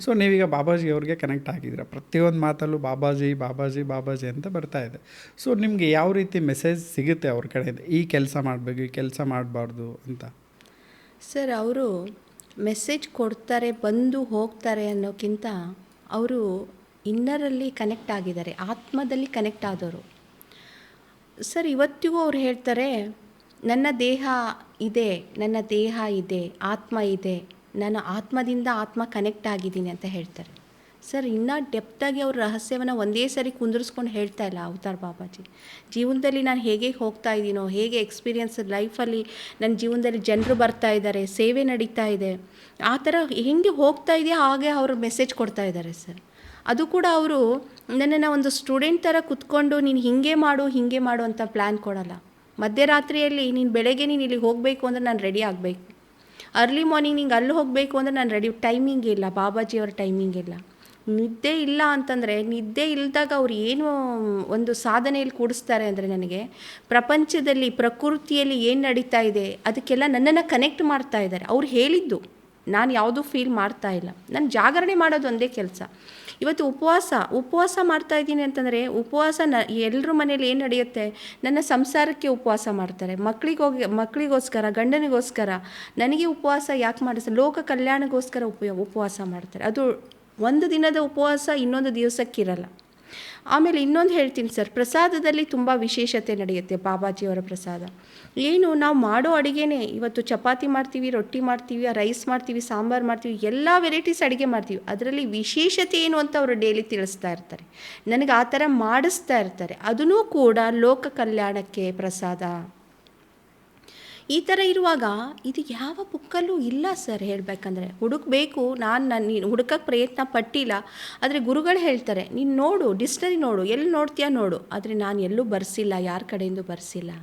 ಸೊ ನೀವೀಗ ಬಾಬಾಜಿಯವ್ರಿಗೆ ಕನೆಕ್ಟ್ ಆಗಿದ್ದೀರ, ಪ್ರತಿಯೊಂದು ಮಾತಲ್ಲೂ ಬಾಬಾಜಿ ಅಂತ ಬರ್ತಾ ಇದೆ. ಸೊ ನಿಮಗೆ ಯಾವ ರೀತಿ ಮೆಸೇಜ್ ಸಿಗುತ್ತೆ ಅವ್ರ ಕಡೆಯಿಂದ, ಈ ಕೆಲಸ ಮಾಡಬೇಕು, ಈ ಕೆಲಸ ಮಾಡಬಾರ್ದು ಅಂತ? ಸರ್, ಅವರು ಮೆಸೇಜ್ ಕೊಡ್ತಾರೆ, ಬಂದು ಹೋಗ್ತಾರೆ ಅನ್ನೋಕ್ಕಿಂತ ಅವರು ಇನ್ನರಲ್ಲಿ ಕನೆಕ್ಟ್ ಆಗಿದ್ದಾರೆ, ಆತ್ಮದಲ್ಲಿ ಕನೆಕ್ಟ್ ಆದವರು ಸರ್. ಇವತ್ತಿಗೂ ಅವ್ರು ಹೇಳ್ತಾರೆ, ನನ್ನ ದೇಹ ಇದೆ, ಆತ್ಮ ಇದೆ, ನಾನು ಆತ್ಮದಿಂದ ಆತ್ಮ ಕನೆಕ್ಟ್ ಆಗಿದ್ದೀನಿ ಅಂತ ಹೇಳ್ತಾರೆ ಸರ್. ಇನ್ನೂ ಡೆಪ್ತಾಗಿ ಅವ್ರ ರಹಸ್ಯವನ್ನು ಒಂದೇ ಸರಿ ಕುಂದಿರಿಸ್ಕೊಂಡು ಹೇಳ್ತಾ ಇಲ್ಲ ಅವತಾರ್ ಬಾಬಾಜಿ. ಜೀವನದಲ್ಲಿ ನಾನು ಹೇಗೆ ಹೋಗ್ತಾ ಇದ್ದೀನೋ, ಹೇಗೆ ಎಕ್ಸ್ಪೀರಿಯನ್ಸ್ ಲೈಫಲ್ಲಿ ನನ್ನ ಜೀವನದಲ್ಲಿ ಜನರು ಬರ್ತಾ ಇದ್ದಾರೆ, ಸೇವೆ ನಡೀತಾ ಇದೆ, ಆ ಥರ ಹೆಂಗೆ ಹೋಗ್ತಾ ಇದೆಯಾ ಹಾಗೆ ಅವರು ಮೆಸೇಜ್ ಕೊಡ್ತಾ ಇದ್ದಾರೆ ಸರ್. ಅದು ಕೂಡ ಅವರು ನನ್ನನ್ನು ಒಂದು ಸ್ಟೂಡೆಂಟ್ ಥರ ಕುತ್ಕೊಂಡು ನೀನು ಹೀಗೆ ಮಾಡು ಅಂತ ಪ್ಲ್ಯಾನ್ ಕೊಡಲ್ಲ. ಮಧ್ಯರಾತ್ರಿಯಲ್ಲಿ ನೀನು ಬೆಳಗ್ಗೆ ನೀನು ಇಲ್ಲಿಗೆ ಹೋಗಬೇಕು ಅಂದರೆ ನಾನು ರೆಡಿ ಆಗಬೇಕು, ಅರ್ಲಿ ಮಾರ್ನಿಂಗ್ ನಿಂಗೆ ಅಲ್ಲಿ ಹೋಗಬೇಕು ಅಂದರೆ ನಾನು ರೆಡಿ. ಟೈಮಿಂಗ್ ಇಲ್ಲ, ಬಾಬಾಜಿಯವರ ಟೈಮಿಂಗ್ ಇಲ್ಲ. ನಿದ್ದೆ ಇಲ್ಲ ಅಂತಂದರೆ, ನಿದ್ದೆ ಇಲ್ಲದಾಗ ಅವ್ರು ಏನು ಒಂದು ಸಾಧನೆಯಲ್ಲಿ ಕೂಡಿಸ್ತಾರೆ ಅಂದರೆ, ನನಗೆ ಪ್ರಪಂಚದಲ್ಲಿ ಪ್ರಕೃತಿಯಲ್ಲಿ ಏನು ನಡೀತಾ ಇದೆ ಅದಕ್ಕೆಲ್ಲ ನನ್ನನ್ನು ಕನೆಕ್ಟ್ ಮಾಡ್ತಾ ಇದ್ದಾರೆ. ಅವ್ರು ಹೇಳಿದ್ದು ನಾನು ಯಾವುದೂ ಫೀಲ್ ಮಾಡ್ತಾ ಇಲ್ಲ. ನಾನು ಜಾಗರಣೆ ಮಾಡೋದು ಒಂದೇ ಕೆಲಸ. ಇವತ್ತು ಉಪವಾಸ ಮಾಡ್ತಾ ಇದ್ದೀನಿ ಅಂತಂದರೆ, ಉಪವಾಸ ಎಲ್ಲರ ಮನೇಲಿ ಏನು ನಡೆಯುತ್ತೆ, ನನ್ನ ಸಂಸಾರಕ್ಕೆ ಉಪವಾಸ ಮಾಡ್ತಾರೆ, ಮಕ್ಕಳಿಗೋಸ್ಕರ, ಗಂಡನಿಗೋಸ್ಕರ. ನನಗೆ ಉಪವಾಸ ಯಾಕೆ ಮಾಡಿಸ್ತಾರೆ? ಲೋಕ ಕಲ್ಯಾಣಕ್ಕೋಸ್ಕರ ಉಪವಾಸ ಮಾಡ್ತಾರೆ. ಅದು ಒಂದು ದಿನದ ಉಪವಾಸ ಇನ್ನೊಂದು ದಿವಸಕ್ಕಿರಲ್ಲ. ಆಮೇಲೆ ಇನ್ನೊಂದು ಹೇಳ್ತೀನಿ ಸರ್, ಪ್ರಸಾದದಲ್ಲಿ ತುಂಬ ವಿಶೇಷತೆ ನಡೆಯುತ್ತೆ. ಬಾಬಾಜಿಯವರ ಪ್ರಸಾದ ಏನು, ನಾವು ಮಾಡೋ ಅಡುಗೆನೇ, ಇವತ್ತು ಚಪಾತಿ ಮಾಡ್ತೀವಿ, ರೊಟ್ಟಿ ಮಾಡ್ತೀವಿ, ರೈಸ್ ಮಾಡ್ತೀವಿ, ಸಾಂಬಾರು ಮಾಡ್ತೀವಿ, ಎಲ್ಲ ವೆರೈಟೀಸ್ ಅಡುಗೆ ಮಾಡ್ತೀವಿ. ಅದರಲ್ಲಿ ವಿಶೇಷತೆ ಏನು ಅಂತ ಅವರು ಡೈಲಿ ತಿಳಿಸ್ತಾ ಇರ್ತಾರೆ, ನನಗೆ ಆ ಥರ ಮಾಡಿಸ್ತಾ ಇರ್ತಾರೆ. ಅದನ್ನೂ ಕೂಡ ಲೋಕ ಕಲ್ಯಾಣಕ್ಕೆ ಪ್ರಸಾದ. ಈ ಥರ ಇರುವಾಗ ಇದು ಯಾವ ಬುಕ್ಕಲ್ಲೂ ಇಲ್ಲ ಸರ್. ಹೇಳಬೇಕಂದ್ರೆ ಹುಡುಕಬೇಕು, ನಾನು ಹುಡುಕಕ್ಕೆ ಪ್ರಯತ್ನ ಪಟ್ಟಿಲ್ಲ. ಆದರೆ ಗುರುಗಳು ಹೇಳ್ತಾರೆ, ನೀನು ನೋಡು, ಡಿಕ್ಷನರಿ ನೋಡು, ಎಲ್ಲಿ ನೋಡ್ತೀಯಾ ನೋಡು. ಆದರೆ ನಾನು ಎಲ್ಲೂ ಬರ್ಸಿಲ್ಲ, ಯಾರ ಕಡೆಯಿಂದ ಬರ್ಸಿಲ್ಲ.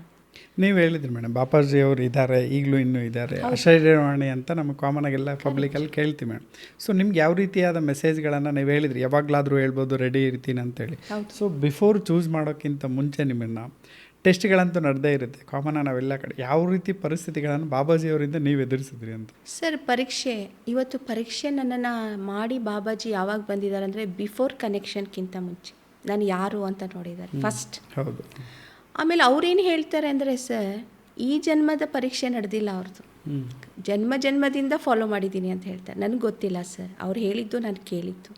ನೀವು ಹೇಳಿದ್ರಿ ಮೇಡಮ್, ಬಾಪಾಜಿಯವರು ಇದ್ದಾರೆ, ಈಗಲೂ ಇನ್ನೂ ಇದ್ದಾರೆ. ಅಶರೀರವಾಣಿ ಅಂತ ನಮ್ಮ ಕಾಮನ್ ಆಗೆಲ್ಲ ಪಬ್ಲಿಕಲ್ಲಿ ಕೇಳ್ತೀವಿ ಮೇಡಮ್. ಸೊ ನಿಮ್ಗೆ ಯಾವ ರೀತಿಯಾದ ಮೆಸೇಜ್ಗಳನ್ನು ನೀವು ಹೇಳಿದ್ರಿ, ಯಾವಾಗಲಾದರೂ ಹೇಳ್ಬೋದು ರೆಡಿ ಇರ್ತೀನಿ ಅಂತೇಳಿ. ಸೊ ಬಿಫೋರ್ ಚೂಸ್ ಮಾಡೋಕ್ಕಿಂತ ಮುಂಚೆ ನಿಮ್ಮನ್ನು ಟೆಸ್ಟ್ಗಳಂತೂ ನಡೆದೇ ಇರುತ್ತೆ ಕಾಮನ್ ನಾವೆಲ್ಲ ಕಡೆ. ಯಾವ ರೀತಿ ಪರಿಸ್ಥಿತಿಗಳನ್ನು ಬಾಬಾಜಿಯವರಿಂದ ನೀವು ಎದುರಿಸಿದ್ರಿ ಅಂತ? ಸರ್, ಇವತ್ತು ಪರೀಕ್ಷೆ ನನ್ನನ್ನು ಮಾಡಿ ಬಾಬಾಜಿ ಯಾವಾಗ ಬಂದಿದ್ದಾರೆ ಅಂದರೆ, ಬಿಫೋರ್ ಕನೆಕ್ಷನ್ಗಿಂತ ಮುಂಚೆ ನಾನು ಯಾರು ಅಂತ ನೋಡಿದ್ದಾರೆ ಫಸ್ಟ್. ಹೌದು. ಆಮೇಲೆ ಅವ್ರೇನು ಹೇಳ್ತಾರೆ ಅಂದರೆ, ಸರ್ ಈ ಜನ್ಮದ ಪರೀಕ್ಷೆ ನಡೆದಿಲ್ಲ ಅವ್ರದ್ದು, ಜನ್ಮದಿಂದ ಫಾಲೋ ಮಾಡಿದ್ದೀನಿ ಅಂತ ಹೇಳ್ತಾರೆ. ನನಗೆ ಗೊತ್ತಿಲ್ಲ ಸರ್, ಅವ್ರು ಹೇಳಿದ್ದು ನಾನು ಕೇಳಿದ್ದು.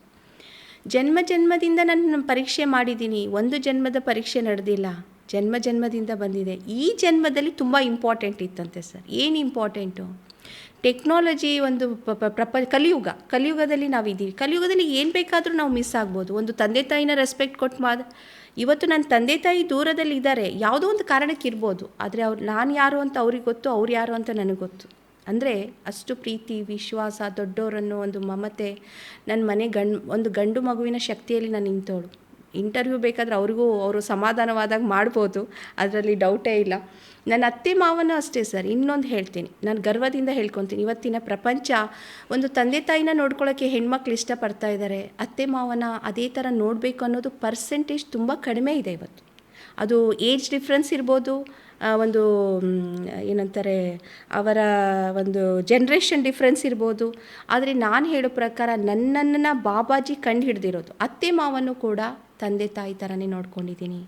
ಜನ್ಮದಿಂದ ನಾನು ಪರೀಕ್ಷೆ ಮಾಡಿದ್ದೀನಿ, ಒಂದು ಜನ್ಮದ ಪರೀಕ್ಷೆ ನಡೆದಿಲ್ಲ, ಜನ್ಮದಿಂದ ಬಂದಿದೆ. ಈ ಜನ್ಮದಲ್ಲಿ ತುಂಬ ಇಂಪಾರ್ಟೆಂಟ್ ಇತ್ತಂತೆ ಸರ್. ಏನು ಇಂಪಾರ್ಟೆಂಟು? ಟೆಕ್ನಾಲಜಿ ಒಂದು ಕಲಿಯುಗದಲ್ಲಿ ನಾವಿದ್ದೀವಿ. ಕಲಿಯುಗದಲ್ಲಿ ಏನು ಬೇಕಾದರೂ ನಾವು ಮಿಸ್ ಆಗ್ಬೋದು. ಒಂದು ತಂದೆ ತಾಯಿನ ರೆಸ್ಪೆಕ್ಟ್ ಕೊಟ್ಟು ಇವತ್ತು ನನ್ನ ತಂದೆ ತಾಯಿ ದೂರದಲ್ಲಿ ಇದ್ದಾರೆ, ಯಾವುದೋ ಒಂದು ಕಾರಣಕ್ಕೆ ಇರ್ಬೋದು. ಆದರೆ ನಾನು ಯಾರು ಅಂತ ಅವ್ರಿಗೆ ಗೊತ್ತು, ಅವ್ರು ಯಾರು ಅಂತ ನನಗೆ ಗೊತ್ತು. ಅಂದರೆ ಅಷ್ಟು ಪ್ರೀತಿ, ವಿಶ್ವಾಸ, ದೊಡ್ಡವರನ್ನು ಒಂದು ಮಮತೆ, ನನ್ನ ಮನೆ ಒಂದು ಗಂಡು ಮಗುವಿನ ಶಕ್ತಿಯಲ್ಲಿ ನಾನು ನಿಂತೋಳು. ಇಂಟರ್ವ್ಯೂ ಬೇಕಾದರೆ ಅವರು ಸಮಾಧಾನವಾದಾಗ ಮಾಡ್ಬೋದು, ಅದರಲ್ಲಿ ಡೌಟೇ ಇಲ್ಲ. ನನ್ನ ಅತ್ತೆ ಮಾವನೂ ಅಷ್ಟೇ ಸರ್. ಇನ್ನೊಂದು ಹೇಳ್ತೀನಿ, ನಾನು ಗರ್ವದಿಂದ ಹೇಳ್ಕೊತೀನಿ, ಇವತ್ತಿನ ಪ್ರಪಂಚ ಒಂದು ತಂದೆ ತಾಯಿನ ನೋಡ್ಕೊಳ್ಳೋಕ್ಕೆ ಹೆಣ್ಮಕ್ಳು ಇಷ್ಟಪಡ್ತಾ ಇದ್ದಾರೆ. ಅತ್ತೆ ಮಾವನ ಅದೇ ಥರ ನೋಡಬೇಕು ಅನ್ನೋದು ಪರ್ಸೆಂಟೇಜ್ ತುಂಬ ಕಡಿಮೆ ಇದೆ ಇವತ್ತು. ಅದು ಏಜ್ ಡಿಫ್ರೆನ್ಸ್ ಇರ್ಬೋದು, ಒಂದು ಏನಂತಾರೆ ಅವರ ಒಂದು ಜನ್ರೇಷನ್ ಡಿಫ್ರೆನ್ಸ್ ಇರ್ಬೋದು. ಆದರೆ ನಾನು ಹೇಳೋ ಪ್ರಕಾರ ನನ್ನನ್ನು ಬಾಬಾಜಿ ಕಂಡು ಹಿಡ್ದಿರೋದು. ಅತ್ತೆ ಮಾವನ್ನು ಕೂಡ ತಂದೆ ತಾಯಿ ಥರನೇ ನೋಡ್ಕೊಂಡಿದ್ದೀನಿ.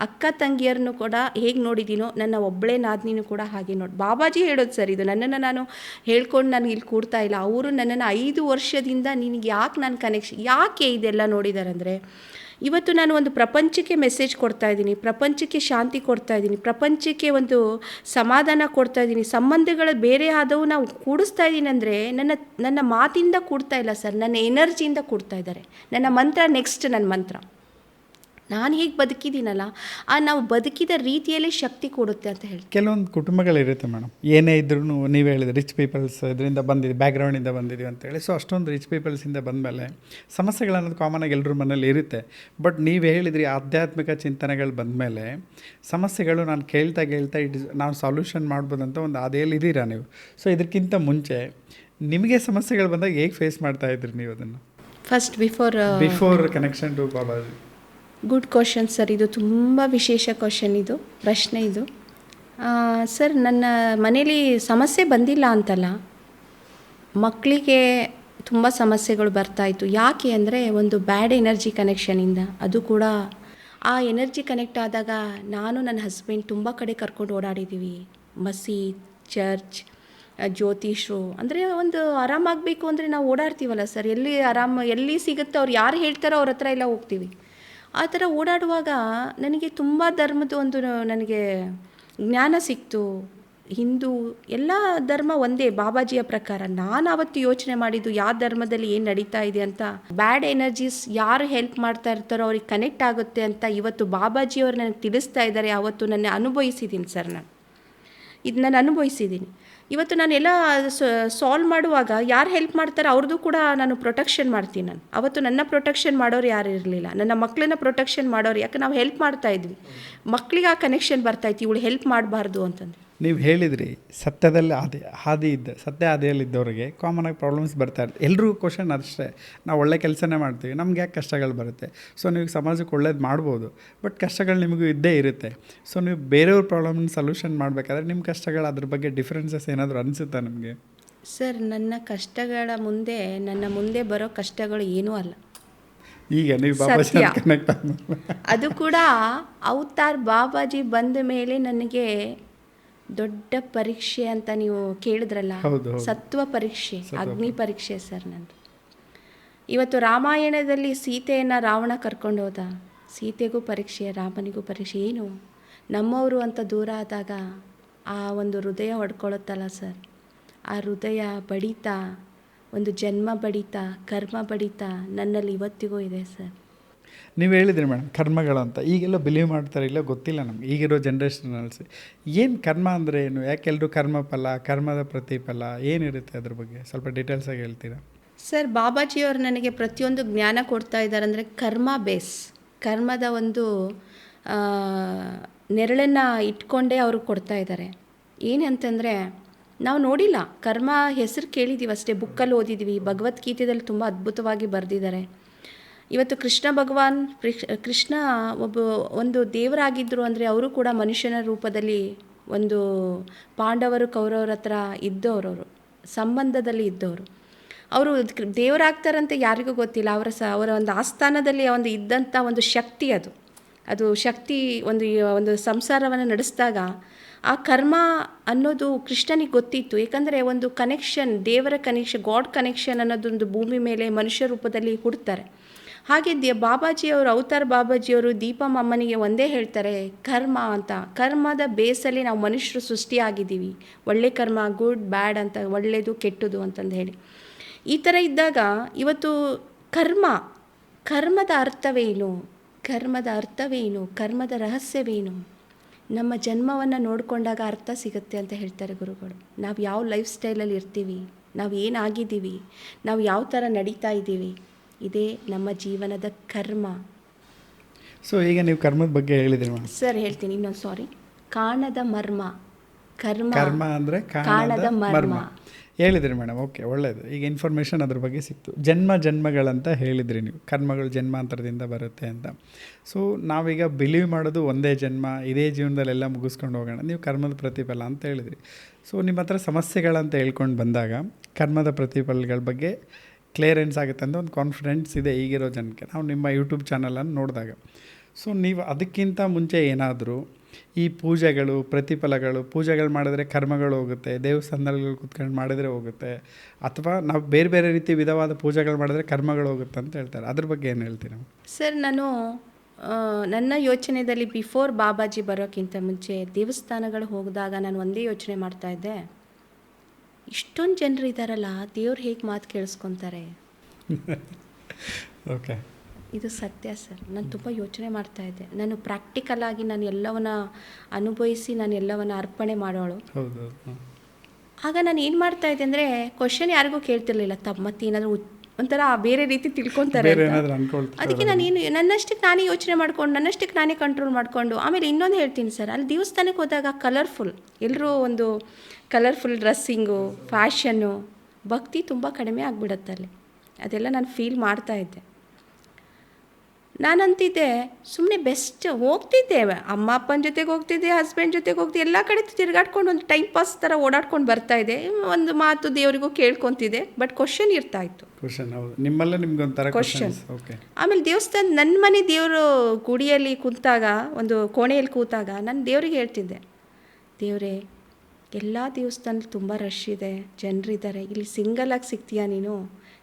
ಅಕ್ಕ ತಂಗಿಯರನ್ನು ಕೂಡ ಹೇಗೆ ನೋಡಿದ್ದೀನೋ ನನ್ನ ಒಬ್ಬಳೇ ನಾದಿನಿನೂ ಕೂಡ ಹಾಗೆ ಬಾಬಾಜಿ ಹೇಳೋದು ಸರ್. ಇದು ನನ್ನನ್ನು ನಾನು ಹೇಳ್ಕೊಂಡು ನನಗೆ ಇಲ್ಲಿ ಕೂಡ್ತಾ ಇಲ್ಲ. ಅವರು ನನ್ನನ್ನು 5 ವರ್ಷದಿಂದ ನಿನಗೆ ಯಾಕೆ ನಾನು ಯಾಕೆ ಇದೆಲ್ಲ ನೋಡಿದ್ದಾರೆ ಅಂದರೆ, ಇವತ್ತು ನಾನು ಒಂದು ಪ್ರಪಂಚಕ್ಕೆ ಮೆಸೇಜ್ ಕೊಡ್ತಾ ಇದ್ದೀನಿ, ಪ್ರಪಂಚಕ್ಕೆ ಶಾಂತಿ ಕೊಡ್ತಾ ಇದ್ದೀನಿ, ಪ್ರಪಂಚಕ್ಕೆ ಒಂದು ಸಮಾಧಾನ ಕೊಡ್ತಾ ಇದ್ದೀನಿ. ಸಂಬಂಧಗಳು ಬೇರೆ ಆದವು ನಾವು ಕೂಡಿಸ್ತಾ ಇದ್ದೀನಿ ಅಂದರೆ ನನ್ನ ಮಾತಿಂದ ಕೂಡ್ತಾ ಇಲ್ಲ ಸರ್, ನನ್ನ ಎನರ್ಜಿಯಿಂದ ಕೂಡ್ತಾ ಇದ್ದಾರೆ. ನನ್ನ ಮಂತ್ರ ನೆಕ್ಸ್ಟ್ ನನ್ನ ಮಂತ್ರ. ನಾನು ಹೇಗೆ ಬದುಕಿದ್ದೀನಲ್ಲ, ನಾವು ಬದುಕಿದ ರೀತಿಯಲ್ಲೇ ಶಕ್ತಿ ಕೊಡುತ್ತೆ ಅಂತ ಹೇಳಿ. ಕೆಲವೊಂದು ಕುಟುಂಬಗಳಿರುತ್ತೆ ಮೇಡಮ್, ಏನೇ ಇದ್ರೂ ನೀವು ಹೇಳಿದ್ರೆ ರಿಚ್ ಪೀಪಲ್ಸ್ ಇದರಿಂದ ಬಂದಿದೆ, ಬ್ಯಾಕ್ಗ್ರೌಂಡಿಂದ ಬಂದಿದ್ದೀವಿ ಅಂತೇಳಿ. ಸೊ ಅಷ್ಟೊಂದು ರಿಚ್ ಪೀಪಲ್ಸಿಂದ ಬಂದಮೇಲೆ ಸಮಸ್ಯೆಗಳನ್ನೋದು ಕಾಮನಾಗಿ ಎಲ್ಲರ ಮನೇಲಿ ಇರುತ್ತೆ. ಬಟ್ ನೀವು ಹೇಳಿದ್ರಿ ಆಧ್ಯಾತ್ಮಿಕ ಚಿಂತನೆಗಳು ಬಂದಮೇಲೆ ಸಮಸ್ಯೆಗಳು ನಾನು ಕೇಳ್ತಾ ನಾವು ಸಾಲ್ಯೂಷನ್ ಮಾಡ್ಬೋದಂತ ಒಂದು ಹಾದಿಯಲ್ಲಿ ಇದ್ದೀರಾ ನೀವು. ಸೊ ಇದಕ್ಕಿಂತ ಮುಂಚೆ ನಿಮಗೆ ಸಮಸ್ಯೆಗಳು ಬಂದಾಗ ಹೇಗೆ ಫೇಸ್ ಮಾಡ್ತಾ ಇದ್ರಿ ನೀವು ಅದನ್ನು? First before connection to Babaji. Good question sir. ಇದು ತುಂಬ ವಿಶೇಷ ಕ್ವಶನ್, ಇದು ಪ್ರಶ್ನೆ ಇದು. ಸರ್, ನನ್ನ ಮನೇಲಿ ಸಮಸ್ಯೆ ಬಂದಿಲ್ಲ ಅಂತಲ್ಲ, ಮಕ್ಕಳಿಗೆ ತುಂಬ ಸಮಸ್ಯೆಗಳು ಬರ್ತಾಯಿತ್ತು. ಯಾಕೆ ಅಂದರೆ ಒಂದು ಬ್ಯಾಡ್ ಎನರ್ಜಿ ಕನೆಕ್ಷನಿಂದ. ಅದು ಕೂಡ ಆ ಎನರ್ಜಿ ಕನೆಕ್ಟ್ ಆದಾಗ ನಾನು ನನ್ನ ಹಸ್ಬೆಂಡ್ ತುಂಬ ಕಡೆ ಕರ್ಕೊಂಡು ಓಡಾಡಿದ್ದೀವಿ. ಮಸೀದ್, ಚರ್ಚ್, ಜ್ಯೋತಿಷರು. ಅಂದರೆ ಒಂದು ಆರಾಮಾಗಬೇಕು ಅಂದರೆ ನಾವು ಓಡಾಡ್ತೀವಲ್ಲ ಸರ್, ಎಲ್ಲಿ ಸಿಗುತ್ತೋ ಅವ್ರು ಯಾರು ಹೇಳ್ತಾರೋ ಅವ್ರ ಹತ್ರ ಎಲ್ಲ ಹೋಗ್ತೀವಿ. ಆ ಥರ ಓಡಾಡುವಾಗ ನನಗೆ ತುಂಬ ಧರ್ಮದ ನನಗೆ ಜ್ಞಾನ ಸಿಕ್ತು. ಹಿಂದೂ ಎಲ್ಲ ಧರ್ಮ ಒಂದೇ ಬಾಬಾಜಿಯ ಪ್ರಕಾರ. ನಾನು ಅವತ್ತು ಯೋಚನೆ ಮಾಡಿದ್ದು ಯಾವ ಧರ್ಮದಲ್ಲಿ ಏನು ನಡೀತಾ ಇದೆ ಅಂತ. ಬ್ಯಾಡ್ ಎನರ್ಜೀಸ್ ಯಾರು ಹೆಲ್ಪ್ ಮಾಡ್ತಾ ಇರ್ತಾರೋ ಅವ್ರಿಗೆ ಕನೆಕ್ಟ್ ಆಗುತ್ತೆ ಅಂತ ಇವತ್ತು ಬಾಬಾಜಿಯವರು ನನಗೆ ತಿಳಿಸ್ತಾ ಇದ್ದಾರೆ. ಅವತ್ತು ನನ್ನ ಅನುಭವಿಸಿದ್ದೀನಿ ಸರ್. ನಾನು ಅನುಭವಿಸಿದ್ದೀನಿ. ಇವತ್ತು ನಾನೆಲ್ಲ ಸಾಲ್ವ್ ಮಾಡುವಾಗ ಯಾರು ಹೆಲ್ಪ್ ಮಾಡ್ತಾರೆ ಅವ್ರದ್ದು ಕೂಡ ನಾನು ಪ್ರೊಟೆಕ್ಷನ್ ಮಾಡ್ತೀನಿ. ಅವತ್ತು ನನ್ನ ಪ್ರೊಟೆಕ್ಷನ್ ಮಾಡೋರು ಯಾರು ಇರಲಿಲ್ಲ, ನನ್ನ ಮಕ್ಕಳನ್ನ ಪ್ರೊಟೆಕ್ಷನ್ ಮಾಡೋರು. ಯಾಕೆ ನಾವು ಹೆಲ್ಪ್ ಮಾಡ್ತಾ ಇದ್ವಿ, ಮಕ್ಕಳಿಗೆ ಆ ಕನೆಕ್ಷನ್ ಬರ್ತಾಯಿತ್ತು, ಇವಳು ಹೆಲ್ಪ್ ಮಾಡಬಾರ್ದು ಅಂತಂದು. ನೀವು ಹೇಳಿದ್ರಿ ಸತ್ಯದಲ್ಲಿ ಸತ್ಯ ಹಾದಿಯಲ್ಲಿದ್ದವ್ರಿಗೆ ಕಾಮನಾಗಿ ಪ್ರಾಬ್ಲಮ್ಸ್ ಬರ್ತಾ ಇರುತ್ತೆ. ಎಲ್ರಿಗೂ ಕ್ವಶನ್ ಅಷ್ಟೇ, ನಾವು ಒಳ್ಳೆ ಕೆಲಸನೇ ಮಾಡ್ತೀವಿ, ನಮ್ಗೆ ಯಾಕೆ ಕಷ್ಟಗಳು ಬರುತ್ತೆ? ಸೊ ನೀವು ಸಮಾಜಕ್ಕೆ ಒಳ್ಳೇದು ಮಾಡ್ಬೋದು, ಬಟ್ ಕಷ್ಟಗಳು ನಿಮಗೂ ಇದ್ದೇ ಇರುತ್ತೆ. ಸೊ ನೀವು ಬೇರೆಯವ್ರ ಪ್ರಾಬ್ಲಮ್ನ ಸೊಲ್ಯೂಷನ್ ಮಾಡಬೇಕಾದ್ರೆ ನಿಮ್ಮ ಕಷ್ಟಗಳು ಅದ್ರ ಬಗ್ಗೆ ಡಿಫ್ರೆನ್ಸಸ್ ಏನಾದರೂ ಅನಿಸುತ್ತಾ ನಿಮಗೆ? ಸರ್, ನನ್ನ ಮುಂದೆ ಬರೋ ಕಷ್ಟಗಳು ಏನೂ ಅಲ್ಲ. ಈಗ ನೀವು ಬಾಬಾಜಿ ಕನೆಕ್ಟ್ ಅದು ಕೂಡ ಅವತಾರ್ ಬಾಬಾಜಿ ಬಂದ ಮೇಲೆ ನನಗೆ ದೊಡ್ಡ ಪರೀಕ್ಷೆ ಅಂತ ನೀವು ಕೇಳಿದ್ರಲ್ಲ, ಸತ್ವ ಪರೀಕ್ಷೆ, ಅಗ್ನಿ ಪರೀಕ್ಷೆ ಸರ್ ನಂದು. ಇವತ್ತು ರಾಮಾಯಣದಲ್ಲಿ ಸೀತೆಯನ್ನು ರಾವಣ ಕರ್ಕೊಂಡು ಹೋದ, ಸೀತೆಗೂ ಪರೀಕ್ಷೆ, ರಾಮನಿಗೂ ಪರೀಕ್ಷೆ. ಏನು ನಮ್ಮವರು ಅಂತ ದೂರ ಆದಾಗ ಆ ಒಂದು ಹೃದಯ ಹೊಡ್ಕೊಳ್ಳುತ್ತಲ್ಲ ಸರ್, ಆ ಹೃದಯ ಬಡಿತ, ಒಂದು ಜನ್ಮ ಬಡಿತ, ಕರ್ಮ ಬಡಿತ ನನ್ನಲ್ಲಿ ಇವತ್ತಿಗೂ ಇದೆ ಸರ್. ನೀವು ಹೇಳಿದ್ರಿ ಮೇಡಮ್ ಕರ್ಮಗಳು ಅಂತ. ಈಗೆಲ್ಲ ಬಿಲೀವ್ ಮಾಡ್ತಾರೆ, ಇಲ್ಲ ಗೊತ್ತಿಲ್ಲ ನಮ್ಗೆ ಈಗಿರೋ ಜನ್ರೇಷನಲ್ಲಿ ಏನು ಕರ್ಮ ಅಂದರೆ ಏನು, ಯಾಕೆಲ್ಲರೂ ಕರ್ಮಫಲ, ಕರ್ಮದ ಪ್ರತಿಫಲ ಏನಿರುತ್ತೆ ಅದ್ರ ಬಗ್ಗೆ ಸ್ವಲ್ಪ ಡೀಟೇಲ್ಸಾಗಿ ಹೇಳ್ತೀರಾ? ಸರ್, ಬಾಬಾಜಿಯವರು ನನಗೆ ಪ್ರತಿಯೊಂದು ಜ್ಞಾನ ಕೊಡ್ತಾ ಇದ್ದಾರೆ. ಅಂದರೆ ಕರ್ಮದ ಒಂದು ನೆರಳನ್ನು ಇಟ್ಕೊಂಡೇ ಅವರು ಕೊಡ್ತಾ ಇದ್ದಾರೆ. ಏನಂತಂದರೆ ನಾವು ನೋಡಿಲ್ಲ, ಕರ್ಮ ಹೆಸರು ಕೇಳಿದ್ದೀವಿ ಅಷ್ಟೇ, ಬುಕ್ಕಲ್ಲಿ ಓದಿದ್ವಿ, ಭಗವದ್ಗೀತೆಯಲ್ಲಿ ತುಂಬ ಅದ್ಭುತವಾಗಿ ಬರೆದಿದ್ದಾರೆ. ಇವತ್ತು ಕೃಷ್ಣ ಒಂದು ದೇವರಾಗಿದ್ದರು ಅಂದರೆ ಅವರು ಕೂಡ ಮನುಷ್ಯನ ರೂಪದಲ್ಲಿ ಒಂದು ಪಾಂಡವರು ಕೌರವರ ಹತ್ರ ಇದ್ದವರು, ಸಂಬಂಧದಲ್ಲಿ ಇದ್ದವರು. ಅವರು ದೇವರಾಗ್ತಾರಂತೆ ಯಾರಿಗೂ ಗೊತ್ತಿಲ್ಲ. ಅವರ ಒಂದು ಆಸ್ಥಾನದಲ್ಲಿ ಒಂದು ಇದ್ದಂಥ ಒಂದು ಶಕ್ತಿ, ಅದು ಶಕ್ತಿ ಒಂದು ಸಂಸಾರವನ್ನು ನಡೆಸಿದಾಗ ಆ ಕರ್ಮ ಅನ್ನೋದು ಕೃಷ್ಣನಿಗೆ ಗೊತ್ತಿತ್ತು. ಏಕೆಂದರೆ ಒಂದು ಕನೆಕ್ಷನ್, ದೇವರ ಕನೆಕ್ಷನ್, ಗಾಡ್ ಕನೆಕ್ಷನ್ ಅನ್ನೋದೊಂದು ಭೂಮಿ ಮೇಲೆ ಮನುಷ್ಯ ರೂಪದಲ್ಲಿ ಹುಡ್ತಾರೆ. ಹಾಗೆ ಬಾಬಾಜಿಯವರು ಅವತಾರ್ ಬಾಬಾಜಿಯವರು ದೀಪಮ್ಮನಿಗೆ ಒಂದೇ ಹೇಳ್ತಾರೆ, ಕರ್ಮ ಅಂತ. ಕರ್ಮದ ಬೇಸಲ್ಲಿ ನಾವು ಮನುಷ್ಯರು ಸೃಷ್ಟಿಯಾಗಿದ್ದೀವಿ. ಒಳ್ಳೆ ಕರ್ಮ, ಗುಡ್ ಬ್ಯಾಡ್ ಅಂತ, ಒಳ್ಳೆಯದು ಕೆಟ್ಟದು ಅಂತಂದು ಹೇಳಿ. ಈ ಥರ ಇದ್ದಾಗ ಇವತ್ತು ಕರ್ಮದ ಅರ್ಥವೇನು, ಕರ್ಮದ ರಹಸ್ಯವೇನು, ನಮ್ಮ ಜನ್ಮವನ್ನು ನೋಡಿಕೊಂಡಾಗ ಅರ್ಥ ಸಿಗುತ್ತೆ ಅಂತ ಹೇಳ್ತಾರೆ ಗುರುಗಳು. ನಾವು ಯಾವ ಲೈಫ್ ಸ್ಟೈಲಲ್ಲಿ ಇರ್ತೀವಿ, ನಾವು ಏನಾಗಿದ್ದೀವಿ, ನಾವು ಯಾವ ಥರ ನಡೀತಾ ಇದ್ದೀವಿ, ಇದೇ ನಮ್ಮ ಜೀವನದ ಕರ್ಮ. ಸೊ ಈಗ ನೀವು ಕರ್ಮದ ಬಗ್ಗೆ ಹೇಳಿದ್ರಿ ಮೇಡಮ್. ಸರ್ ಹೇಳ್ತೀನಿ ಇನ್ನೊಂದು, ಸಾರಿ. ಕಾಣದ ಮರ್ಮ, ಕರ್ಮ ಅಂದರೆ ಕಾಣದ ಮರ್ಮ ಹೇಳಿದ್ರಿ ಮೇಡಮ್. ಓಕೆ, ಒಳ್ಳೆಯದು. ಈಗ ಇನ್ಫಾರ್ಮೇಷನ್ ಅದ್ರ ಬಗ್ಗೆ ಸಿಕ್ತು. ಜನ್ಮಗಳಂತ ಹೇಳಿದ್ರಿ ನೀವು, ಕರ್ಮಗಳು ಜನ್ಮಾಂತರದಿಂದ ಬರುತ್ತೆ ಅಂತ. ಸೊ ನಾವೀಗ ಬಿಲೀವ್ ಮಾಡೋದು ಒಂದೇ ಜನ್ಮ, ಇದೇ ಜೀವನದಲ್ಲೆಲ್ಲ ಮುಗಿಸ್ಕೊಂಡು ಹೋಗೋಣ, ನೀವು ಕರ್ಮದ ಪ್ರತಿಫಲ ಅಂತ ಹೇಳಿದ್ರಿ. ಸೊ ನಿಮ್ಮ ಹತ್ರ ಸಮಸ್ಯೆಗಳಂತ ಹೇಳ್ಕೊಂಡು ಬಂದಾಗ ಕರ್ಮದ ಪ್ರತಿಫಲಗಳ ಬಗ್ಗೆ ಕ್ಲಿಯರೆನ್ಸ್ ಆಗುತ್ತೆ ಅಂತ ಒಂದು ಕಾನ್ಫಿಡೆನ್ಸ್ ಇದೆ ಈಗಿರೋ ಜನಕ್ಕೆ, ನಾವು ನಿಮ್ಮ ಯೂಟ್ಯೂಬ್ ಚಾನಲನ್ನು ನೋಡಿದಾಗ. ಸೊ ನೀವು ಅದಕ್ಕಿಂತ ಮುಂಚೆ ಏನಾದರೂ ಈ ಪೂಜೆಗಳು ಮಾಡಿದ್ರೆ ಕರ್ಮಗಳು ಹೋಗುತ್ತೆ, ದೇವಸ್ಥಾನದಲ್ಲಿ ಕೂತ್ಕೊಂಡು ಮಾಡಿದರೆ ಹೋಗುತ್ತೆ, ಅಥವಾ ನಾವು ಬೇರೆ ಬೇರೆ ರೀತಿ ವಿಧವಾದ ಪೂಜೆಗಳು ಮಾಡಿದ್ರೆ ಕರ್ಮಗಳು ಹೋಗುತ್ತೆ ಅಂತ ಹೇಳ್ತಾರೆ. ಅದ್ರ ಬಗ್ಗೆ ಏನು ಹೇಳ್ತೀರಾ ಸರ್? ನಾನು ನನ್ನ ಯೋಚನೆಯಲ್ಲಿ ಬಿಫೋರ್ ಬಾಬಾಜಿ ಬರೋಕ್ಕಿಂತ ಮುಂಚೆ ದೇವಸ್ಥಾನಗಳು ಹೋಗಿದಾಗ ನಾನು ಒಂದೇ ಯೋಚನೆ ಮಾಡ್ತಾಯಿದ್ದೆ, ಇಷ್ಟೊಂದು ಜನರು ಇದ್ದಾರಲ್ಲ, ದೇವ್ರು ಹೇಗೆ ಮಾತು ಕೇಳಿಸ್ಕೊತಾರೆ. ಓಕೆ, ಇದು ಸತ್ಯ ಸರ್. ನಾನು ತುಂಬ ಯೋಚನೆ ಮಾಡ್ತಾಯಿದ್ದೆ. ನಾನು ಪ್ರಾಕ್ಟಿಕಲಾಗಿ ನಾನು ಎಲ್ಲವನ್ನ ಅನುಭವಿಸಿ ನಾನು ಎಲ್ಲವನ್ನ ಅರ್ಪಣೆ ಮಾಡೋಳು. ಹೌದು. ಆಗ ನಾನು ಏನು ಮಾಡ್ತಾಯಿದ್ದೆ ಅಂದರೆ, ಕ್ವಶನ್ ಯಾರಿಗೂ ಕೇಳ್ತಿರ್ಲಿಲ್ಲ, ಮತ್ತೇನಾದರೂ ಒಂಥರ ಬೇರೆ ರೀತಿ ತಿಳ್ಕೊತಾರೆ. ಅದಕ್ಕೆ ನಾನೇನು ನನ್ನಷ್ಟಕ್ಕೆ ನಾನೇ ಯೋಚನೆ ಮಾಡ್ಕೊಂಡು, ನನ್ನಷ್ಟಕ್ಕೆ ನಾನೇ ಕಂಟ್ರೋಲ್ ಮಾಡಿಕೊಂಡು, ಆಮೇಲೆ ಇನ್ನೊಂದು ಹೇಳ್ತೀನಿ ಸರ್, ಅಲ್ಲಿ ದೇವಸ್ಥಾನಕ್ಕೆ ಹೋದಾಗ ಕಲರ್ಫುಲ್, ಎಲ್ಲರೂ ಒಂದು ಕಲರ್ಫುಲ್ ಡ್ರೆಸ್ಸಿಂಗು, ಫ್ಯಾಷನ್ನು, ಭಕ್ತಿ ತುಂಬ ಕಡಿಮೆ ಆಗಿಬಿಡುತ್ತೆ ಅಲ್ಲಿ. ಅದೆಲ್ಲ ನಾನು ಫೀಲ್ ಮಾಡ್ತಾಯಿದ್ದೆ. ನಾನಂತಿದ್ದೆ ಸುಮ್ಮನೆ ಬೆಸ್ಟ್ ಹೋಗ್ತಿದ್ದೆ, ಅಮ್ಮ ಅಪ್ಪನ ಜೊತೆಗೆ ಹೋಗ್ತಿದ್ದೆ, ಹಸ್ಬೆಂಡ್ ಜೊತೆಗೆ ಹೋಗ್ತಿದ್ದೆ, ಎಲ್ಲ ಕಡೆ ತಿರುಗಾಡ್ಕೊಂಡು ಒಂದು ಟೈಮ್ ಪಾಸ್ ಥರ ಓಡಾಡ್ಕೊಂಡು ಬರ್ತಾಯಿದ್ದೆ. ಒಂದು ಮಾತು ದೇವರಿಗೂ ಕೇಳ್ಕೊತಿದ್ದೆ, ಬಟ್ ಕ್ವಶನ್ ಇರ್ತಾಯಿತ್ತು. ನಿಮ್ಮಲ್ಲೇ ನಿಮ್ಗೊಂಥರ ಕ್ವಶನ್. ಆಮೇಲೆ ದೇವಸ್ಥಾನ, ನನ್ನ ಮನೆ ದೇವರು ಗುಡಿಯಲ್ಲಿ ಕೂತಾಗ, ಒಂದು ಕೋಣೆಯಲ್ಲಿ ಕೂತಾಗ ನಾನು ದೇವ್ರಿಗೆ ಹೇಳ್ತಿದ್ದೆ, ದೇವರೇ ಎಲ್ಲ ದೇವಸ್ಥಾನದಲ್ಲಿ ತುಂಬ ರಶ್ ಇದೆ, ಜನರಿದ್ದಾರೆ, ಇಲ್ಲಿ ಸಿಂಗಲಾಗಿ ಸಿಗ್ತೀಯಾ ನೀನು,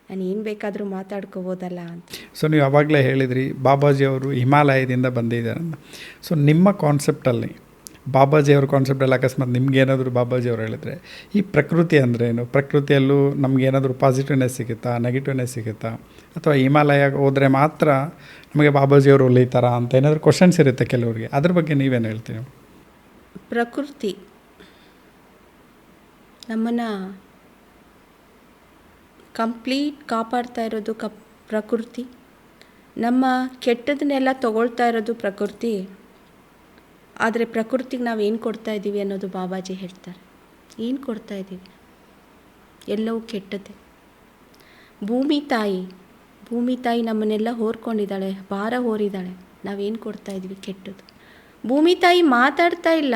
ನಾನು ಏನು ಬೇಕಾದರೂ ಮಾತಾಡ್ಕೋಬೋದಲ್ಲ ಅಂತ. ಸೊ ನೀವು ಆವಾಗಲೇ ಹೇಳಿದ್ರಿ ಬಾಬಾಜಿಯವರು ಹಿಮಾಲಯದಿಂದ ಬಂದಿದ್ದಾರೆ ಅಂತ. ಸೊ ನಿಮ್ಮ ಕಾನ್ಸೆಪ್ಟಲ್ಲಿ, ಬಾಬಾಜಿಯವ್ರ ಕಾನ್ಸೆಪ್ಟಲ್ಲಿ ಅಕಸ್ಮಾತ್ ನಿಮ್ಗೇನಾದರೂ ಬಾಬಾಜಿಯವ್ರು ಹೇಳಿದ್ರೆ, ಈ ಪ್ರಕೃತಿ ಅಂದ್ರೇನು, ಪ್ರಕೃತಿಯಲ್ಲೂ ನಮಗೇನಾದರೂ ಪಾಸಿಟಿವ್ನೆಸ್ ಸಿಗುತ್ತಾ, ನೆಗೆಟಿವ್ನೆಸ್ ಸಿಗುತ್ತಾ, ಅಥವಾ ಹಿಮಾಲಯ ಹೋದರೆ ಮಾತ್ರ ನಮಗೆ ಬಾಬಾಜಿಯವರು ಒಲಿತಾರಾ ಅಂತ ಏನಾದರೂ ಕ್ವಶನ್ಸ್ ಇರುತ್ತೆ ಕೆಲವರಿಗೆ. ಅದ್ರ ಬಗ್ಗೆ ನೀವೇನು ಹೇಳ್ತೀವಿ? ಪ್ರಕೃತಿ ನಮ್ಮನ್ನು ಕಂಪ್ಲೀಟ್ ಕಾಪಾಡ್ತಾ ಇರೋದು ಪ್ರಕೃತಿ. ನಮ್ಮ ಕೆಟ್ಟದನ್ನೆಲ್ಲ ತಗೊಳ್ತಾ ಇರೋದು ಪ್ರಕೃತಿ. ಆದರೆ ಪ್ರಕೃತಿಗೆ ನಾವು ಏನು ಕೊಡ್ತಾ ಇದ್ದೀವಿ ಅನ್ನೋದು ಬಾಬಾಜಿ ಹೇಳ್ತಾರೆ. ಏನು ಕೊಡ್ತಾ ಇದ್ದೀವಿ? ಎಲ್ಲವೂ ಕೆಟ್ಟದ್ದೇ. ಭೂಮಿ ತಾಯಿ ನಮ್ಮನ್ನೆಲ್ಲ ಹೊರ್ಕೊಂಡಿದ್ದಾಳೆ, ಭಾರ ಹೊರಿದ್ದಾಳೆ. ನಾವೇನು ಕೊಡ್ತಾ ಇದ್ದೀವಿ? ಕೆಟ್ಟದ್ದು. ಭೂಮಿ ತಾಯಿ ಮಾತಾಡ್ತಾ ಇಲ್ಲ,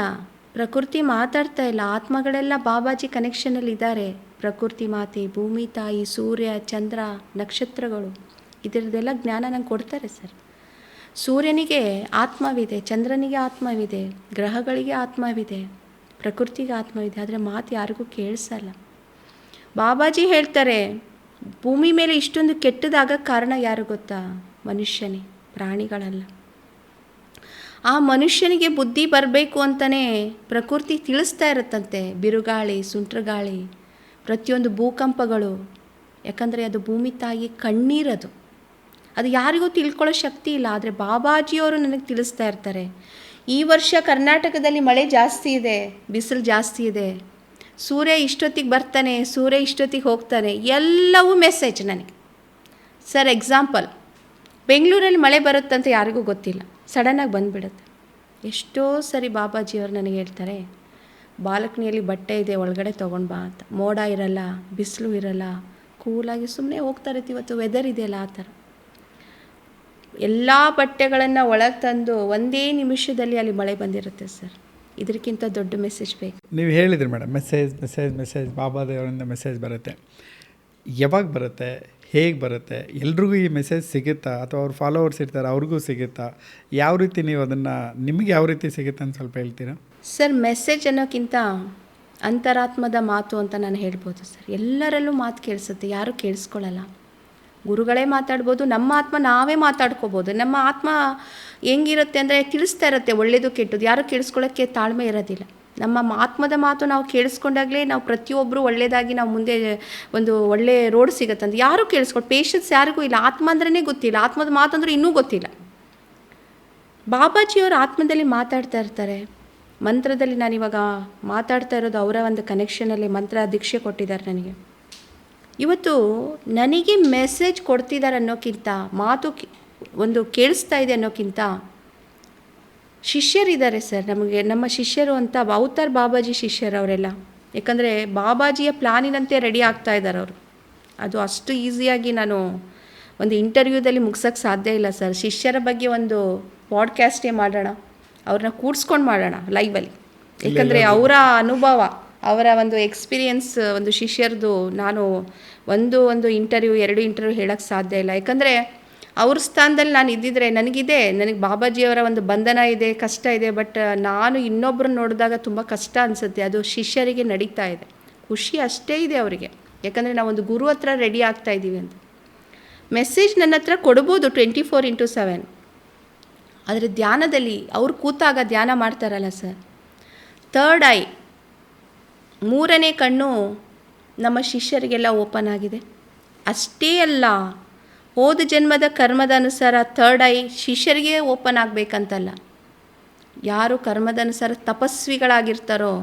ಪ್ರಕೃತಿ ಮಾತಾಡ್ತಾ ಇಲ್ಲ. ಆತ್ಮಗಳೆಲ್ಲ ಬಾಬಾಜಿ ಕನೆಕ್ಷನಲ್ಲಿ ಇದ್ದಾರೆ. ಪ್ರಕೃತಿ ಮಾತೆ, ಭೂಮಿ ತಾಯಿ, ಸೂರ್ಯ, ಚಂದ್ರ, ನಕ್ಷತ್ರಗಳು, ಇದರದ್ದೆಲ್ಲ ಜ್ಞಾನ ನಂಗೆ ಕೊಡ್ತಾರೆ ಸರ್. ಸೂರ್ಯನಿಗೆ ಆತ್ಮವಿದೆ, ಚಂದ್ರನಿಗೆ ಆತ್ಮವಿದೆ, ಗ್ರಹಗಳಿಗೆ ಆತ್ಮವಿದೆ, ಪ್ರಕೃತಿಗೆ ಆತ್ಮವಿದೆ. ಆದರೆ ಮಾತು ಯಾರಿಗೂ ಕೇಳಿಸಲ್ಲ. ಬಾಬಾಜಿ ಹೇಳ್ತಾರೆ, ಭೂಮಿ ಮೇಲೆ ಇಷ್ಟೊಂದು ಕೆಟ್ಟದಾಗಕ್ಕೆ ಕಾರಣ ಯಾರು ಗೊತ್ತಾ? ಮನುಷ್ಯನೇ, ಪ್ರಾಣಿಗಳಲ್ಲ. ಆ ಮನುಷ್ಯನಿಗೆ ಬುದ್ಧಿ ಬರಬೇಕು ಅಂತಲೇ ಪ್ರಕೃತಿ ತಿಳಿಸ್ತಾ ಇರುತ್ತಂತೆ. ಬಿರುಗಾಳಿ, ಸುಂಟ್ರಗಾಳಿ, ಪ್ರತಿಯೊಂದು ಭೂಕಂಪಗಳು. ಯಾಕಂದರೆ ಅದು ಭೂಮಿ ತಾಯಿ ಕಣ್ಣೀರದು. ಅದು ಯಾರಿಗೂ ತಿಳ್ಕೊಳ್ಳೋ ಶಕ್ತಿ ಇಲ್ಲ. ಆದರೆ ಬಾಬಾಜಿಯವರು ನನಗೆ ತಿಳಿಸ್ತಾ ಇರ್ತಾರೆ, ಈ ವರ್ಷ ಕರ್ನಾಟಕದಲ್ಲಿ ಮಳೆ ಜಾಸ್ತಿ ಇದೆ, ಬಿಸಿಲು ಜಾಸ್ತಿ ಇದೆ, ಸೂರ್ಯ ಇಷ್ಟೊತ್ತಿಗೆ ಬರ್ತಾನೆ, ಸೂರ್ಯ ಇಷ್ಟೊತ್ತಿಗೆ ಹೋಗ್ತಾನೆ, ಎಲ್ಲವೂ ಮೆಸೇಜ್ ನನಗೆ. ಸರ್ ಎಕ್ಸಾಂಪಲ್, ಬೆಂಗಳೂರಲ್ಲಿ ಮಳೆ ಬರುತ್ತಂತ ಯಾರಿಗೂ ಗೊತ್ತಿಲ್ಲ, ಸಡನ್ನಾಗಿ ಬಂದುಬಿಡುತ್ತೆ. ಎಷ್ಟೋ ಸರಿ ಬಾಬಾಜಿಯವರು ನನಗೆ ಹೇಳ್ತಾರೆ, ಬಾಲ್ಕನಿಯಲ್ಲಿ ಬಟ್ಟೆ ಇದೆ, ಒಳಗಡೆ ತೊಗೊಂಡು ಬಾ ಅಂತ. ಮೋಡ ಇರಲ್ಲ, ಬಿಸಿಲು ಇರಲ್ಲ, ಕೂಲಾಗಿ ಸುಮ್ಮನೆ ಹೋಗ್ತಾ ಇರ್ತೀವಿ. ಇವತ್ತು ವೆದರ್ ಇದೆಯಲ್ಲ ಆ ಥರ. ಎಲ್ಲ ಬಟ್ಟೆಗಳನ್ನು ಒಳಗೆ ತಂದು ಒಂದೇ ನಿಮಿಷದಲ್ಲಿ ಅಲ್ಲಿ ಮಳೆ ಬಂದಿರುತ್ತೆ ಸರ್. ಇದಕ್ಕಿಂತ ದೊಡ್ಡ ಮೆಸೇಜ್ ಬೇಕು. ನೀವು ಹೇಳಿದ್ರಿ ಮೇಡಮ್, ಮೆಸೇಜ್ ಬಾಬಾದೇವರಿಂದ ಮೆಸೇಜ್ ಬರುತ್ತೆ. ಯಾವಾಗ ಬರುತ್ತೆ, ಹೇಗೆ ಬರುತ್ತೆ, ಎಲ್ರಿಗೂ ಈ ಮೆಸೇಜ್ ಸಿಗುತ್ತಾ, ಅಥವಾ ಅವ್ರ ಫಾಲೋವರ್ಸ್ ಇರ್ತಾರೆ ಅವ್ರಿಗೂ ಸಿಗುತ್ತಾ? ಯಾವ ರೀತಿ ನೀವು ಅದನ್ನು, ನಿಮಗೆ ಯಾವ ರೀತಿ ಸಿಗುತ್ತೆ ಅಂತ ಸ್ವಲ್ಪ ಹೇಳ್ತೀರಾ? ಸರ್, ಮೆಸೇಜ್ ಅನ್ನೋಕ್ಕಿಂತ ಅಂತರಾತ್ಮದ ಮಾತು ಅಂತ ನಾನು ಹೇಳ್ಬೋದು ಸರ್. ಎಲ್ಲರಲ್ಲೂ ಮಾತು ಕೇಳಿಸುತ್ತೆ, ಯಾರೂ ಕೇಳಿಸ್ಕೊಳ್ಳಲ್ಲ. ಗುರುಗಳೇ ಮಾತಾಡ್ಬೋದು, ನಮ್ಮ ಆತ್ಮ ನಾವೇ ಮಾತಾಡ್ಕೋಬೋದು. ನಮ್ಮ ಆತ್ಮ ಹೆಂಗಿರುತ್ತೆ ಅಂದರೆ ತಿಳಿಸ್ತಾ ಇರುತ್ತೆ ಒಳ್ಳೆಯದು ಕೆಟ್ಟದ್ದು, ಯಾರು ಕೇಳಿಸ್ಕೊಳ್ಳೋಕ್ಕೆ ತಾಳ್ಮೆ ಇರೋದಿಲ್ಲ. ನಮ್ಮ ಆತ್ಮದ ಮಾತು ನಾವು ಕೇಳಿಸ್ಕೊಂಡಾಗಲೇ ನಾವು ಪ್ರತಿಯೊಬ್ಬರು ಒಳ್ಳೆಯದಾಗಿ ನಾವು ಮುಂದೆ ಒಂದು ಒಳ್ಳೆ ರೋಡ್ ಸಿಗುತ್ತಂತ. ಯಾರೂ ಕೇಳಿಸ್ಕೊಂಡು ಪೇಷನ್ಸ್ ಯಾರಿಗೂ ಇಲ್ಲ. ಆತ್ಮ ಅಂದ್ರೇ ಗೊತ್ತಿಲ್ಲ, ಆತ್ಮದ ಮಾತಂದ್ರೆ ಇನ್ನೂ ಗೊತ್ತಿಲ್ಲ. ಬಾಬಾಜಿಯವರು ಆತ್ಮದಲ್ಲಿ ಮಾತಾಡ್ತಾ ಇರ್ತಾರೆ. ಮಂತ್ರದಲ್ಲಿ ನಾನಿವಾಗ ಮಾತಾಡ್ತಾ ಇರೋದು ಅವರ ಒಂದು ಕನೆಕ್ಷನಲ್ಲಿ ಮಂತ್ರ ದೀಕ್ಷೆ ಕೊಟ್ಟಿದ್ದಾರೆ ನನಗೆ. ಇವತ್ತು ನನಗೆ ಮೆಸೇಜ್ ಕೊಡ್ತಿದ್ದಾರೆ ಅನ್ನೋಕ್ಕಿಂತ, ಮಾತು ಒಂದು ಕೇಳಿಸ್ತಾ ಇದೆ ಅನ್ನೋಕ್ಕಿಂತ, ಶಿಷ್ಯರಿದ್ದಾರೆ ಸರ್ ನಮಗೆ, ನಮ್ಮ ಶಿಷ್ಯರು ಅಂತ ಅವತಾರ್ ಬಾಬಾಜಿ ಶಿಷ್ಯರು ಅವರೆಲ್ಲ. ಯಾಕಂದರೆ ಬಾಬಾಜಿಯ ಪ್ಲಾನಿನಂತೆ ರೆಡಿ ಆಗ್ತಾ ಇದ್ದಾರೆ ಅವರು. ಅದು ಅಷ್ಟು ಈಸಿಯಾಗಿ ನಾನು ಒಂದು ಇಂಟರ್ವ್ಯೂದಲ್ಲಿ ಮುಗ್ಸೋಕ್ಕೆ ಸಾಧ್ಯ ಇಲ್ಲ ಸರ್. ಶಿಷ್ಯರ ಬಗ್ಗೆ ಒಂದು ಪಾಡ್ಕ್ಯಾಸ್ಟೇ ಮಾಡೋಣ, ಅವ್ರನ್ನ ಕೂಡ್ಸ್ಕೊಂಡು ಮಾಡೋಣ ಲೈವಲ್ಲಿ. ಯಾಕಂದರೆ ಅವರ ಅನುಭವ, ಅವರ ಒಂದು ಎಕ್ಸ್ಪೀರಿಯನ್ಸ್, ಒಂದು ಶಿಷ್ಯರದು ನಾನು ಒಂದು ಇಂಟರ್ವ್ಯೂ 2 ಇಂಟರ್ವ್ಯೂ ಹೇಳೋಕ್ಕೆ ಸಾಧ್ಯ ಇಲ್ಲ. ಯಾಕಂದರೆ ಅವ್ರ ಸ್ಥಾನದಲ್ಲಿ ನಾನು ಇದ್ದಿದ್ರೆ ನನಗೆ ಬಾಬಾಜಿಯವರ ಒಂದು ಬಂಧನ ಇದೆ, ಕಷ್ಟ ಇದೆ. ಬಟ್ ನಾನು ಇನ್ನೊಬ್ಬರನ್ನ ನೋಡಿದಾಗ ತುಂಬ ಕಷ್ಟ ಅನಿಸುತ್ತೆ. ಅದು ಶಿಷ್ಯರಿಗೆ ನಡೀತಾ ಇದೆ, ಖುಷಿ ಅಷ್ಟೇ ಇದೆ ಅವರಿಗೆ. ಯಾಕಂದರೆ ನಾವೊಂದು ಗುರು ಹತ್ರ ರೆಡಿ ಆಗ್ತಾ ಇದ್ದೀವಿ ಅಂತ. ಮೆಸೇಜ್ ನನ್ನ ಹತ್ರ ಕೊಡ್ಬೋದು 24/7. ಆದರೆ ಧ್ಯಾನದಲ್ಲಿ ಅವ್ರು ಕೂತಾಗ ಧ್ಯಾನ ಮಾಡ್ತಾರಲ್ಲ ಸರ್, 3rd ಐ, 3ನೇ ಕಣ್ಣು ನಮ್ಮ ಶಿಷ್ಯರಿಗೆಲ್ಲ ಓಪನ್ ಆಗಿದೆ. ಅಷ್ಟೇ ಅಲ್ಲ, ಹೋದ ಜನ್ಮದ ಕರ್ಮದ ಅನುಸಾರ 3rd ಐ ಶಿಷ್ಯರಿಗೆ ಓಪನ್ ಆಗಬೇಕಂತಲ್ಲ. ಯಾರು ಕರ್ಮದ ಅನುಸಾರ ತಪಸ್ವಿಗಳಾಗಿರ್ತಾರೋ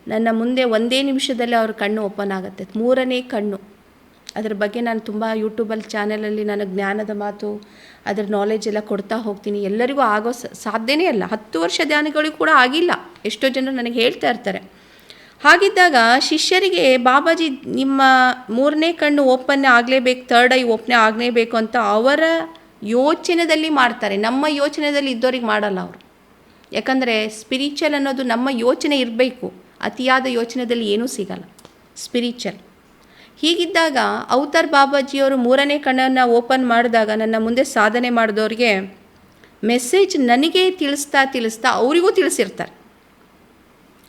ನನ್ನ ಮುಂದೆ 1 ನಿಮಿಷದಲ್ಲಿ ಅವ್ರ ಕಣ್ಣು ಓಪನ್ ಆಗುತ್ತೆ, 3ನೇ ಕಣ್ಣು. ಅದ್ರ ಬಗ್ಗೆ ನಾನು ತುಂಬ ಯೂಟ್ಯೂಬಲ್ಲಿ ಚಾನಲಲ್ಲಿ ನಾನು ಜ್ಞಾನದ ಮಾತು, ಅದರ ನಾಲೆಜ್ ಎಲ್ಲ ಕೊಡ್ತಾ ಹೋಗ್ತೀನಿ. ಎಲ್ಲರಿಗೂ ಆಗೋ ಸಾಧ್ಯನೇ ಅಲ್ಲ. 10 ವರ್ಷ ಧ್ಯಾನಿಗಳಿಗೂ ಕೂಡ ಆಗಿಲ್ಲ. ಎಷ್ಟೋ ಜನರು ನನಗೆ ಹೇಳ್ತಾ ಇರ್ತಾರೆ. ಹಾಗಿದ್ದಾಗ ಶಿಷ್ಯರಿಗೆ ಬಾಬಾಜಿ ನಿಮ್ಮ 3ನೇ ಕಣ್ಣು ಓಪನ್ ಆಗಲೇಬೇಕು, 3rd ಐ ಓಪನ್ ಆಗಲೇಬೇಕು ಅಂತ ಅವರ ಯೋಚನೆಯಲ್ಲಿ ಮಾಡ್ತಾರೆ. ನಮ್ಮ ಯೋಚನೆಯಲ್ಲಿ ಇದ್ದವ್ರಿಗೆ ಮಾಡಲ್ಲ ಅವರು. ಯಾಕಂದರೆ ಸ್ಪಿರಿಚುವಲ್ ಅನ್ನೋದು ನಮ್ಮ ಯೋಚನೆ ಇರಬೇಕು. ಅತಿಯಾದ ಯೋಚನೆಯಲ್ಲಿ ಏನೂ ಸಿಗಲ್ಲ ಸ್ಪಿರಿಚುವಲ್. ಹೀಗಿದ್ದಾಗ ಅವತಾರ್ ಬಾಬಾಜಿಯವರು 3ನೇ ಕಣ್ಣನ್ನು ಓಪನ್ ಮಾಡಿದಾಗ ನನ್ನ ಮುಂದೆ ಸಾಧನೆ ಮಾಡಿದವ್ರಿಗೆ ಮೆಸೇಜ್ ನನಗೆ ತಿಳಿಸ್ತಾ ಅವರಿಗೂ ತಿಳಿಸಿರ್ತಾರೆ.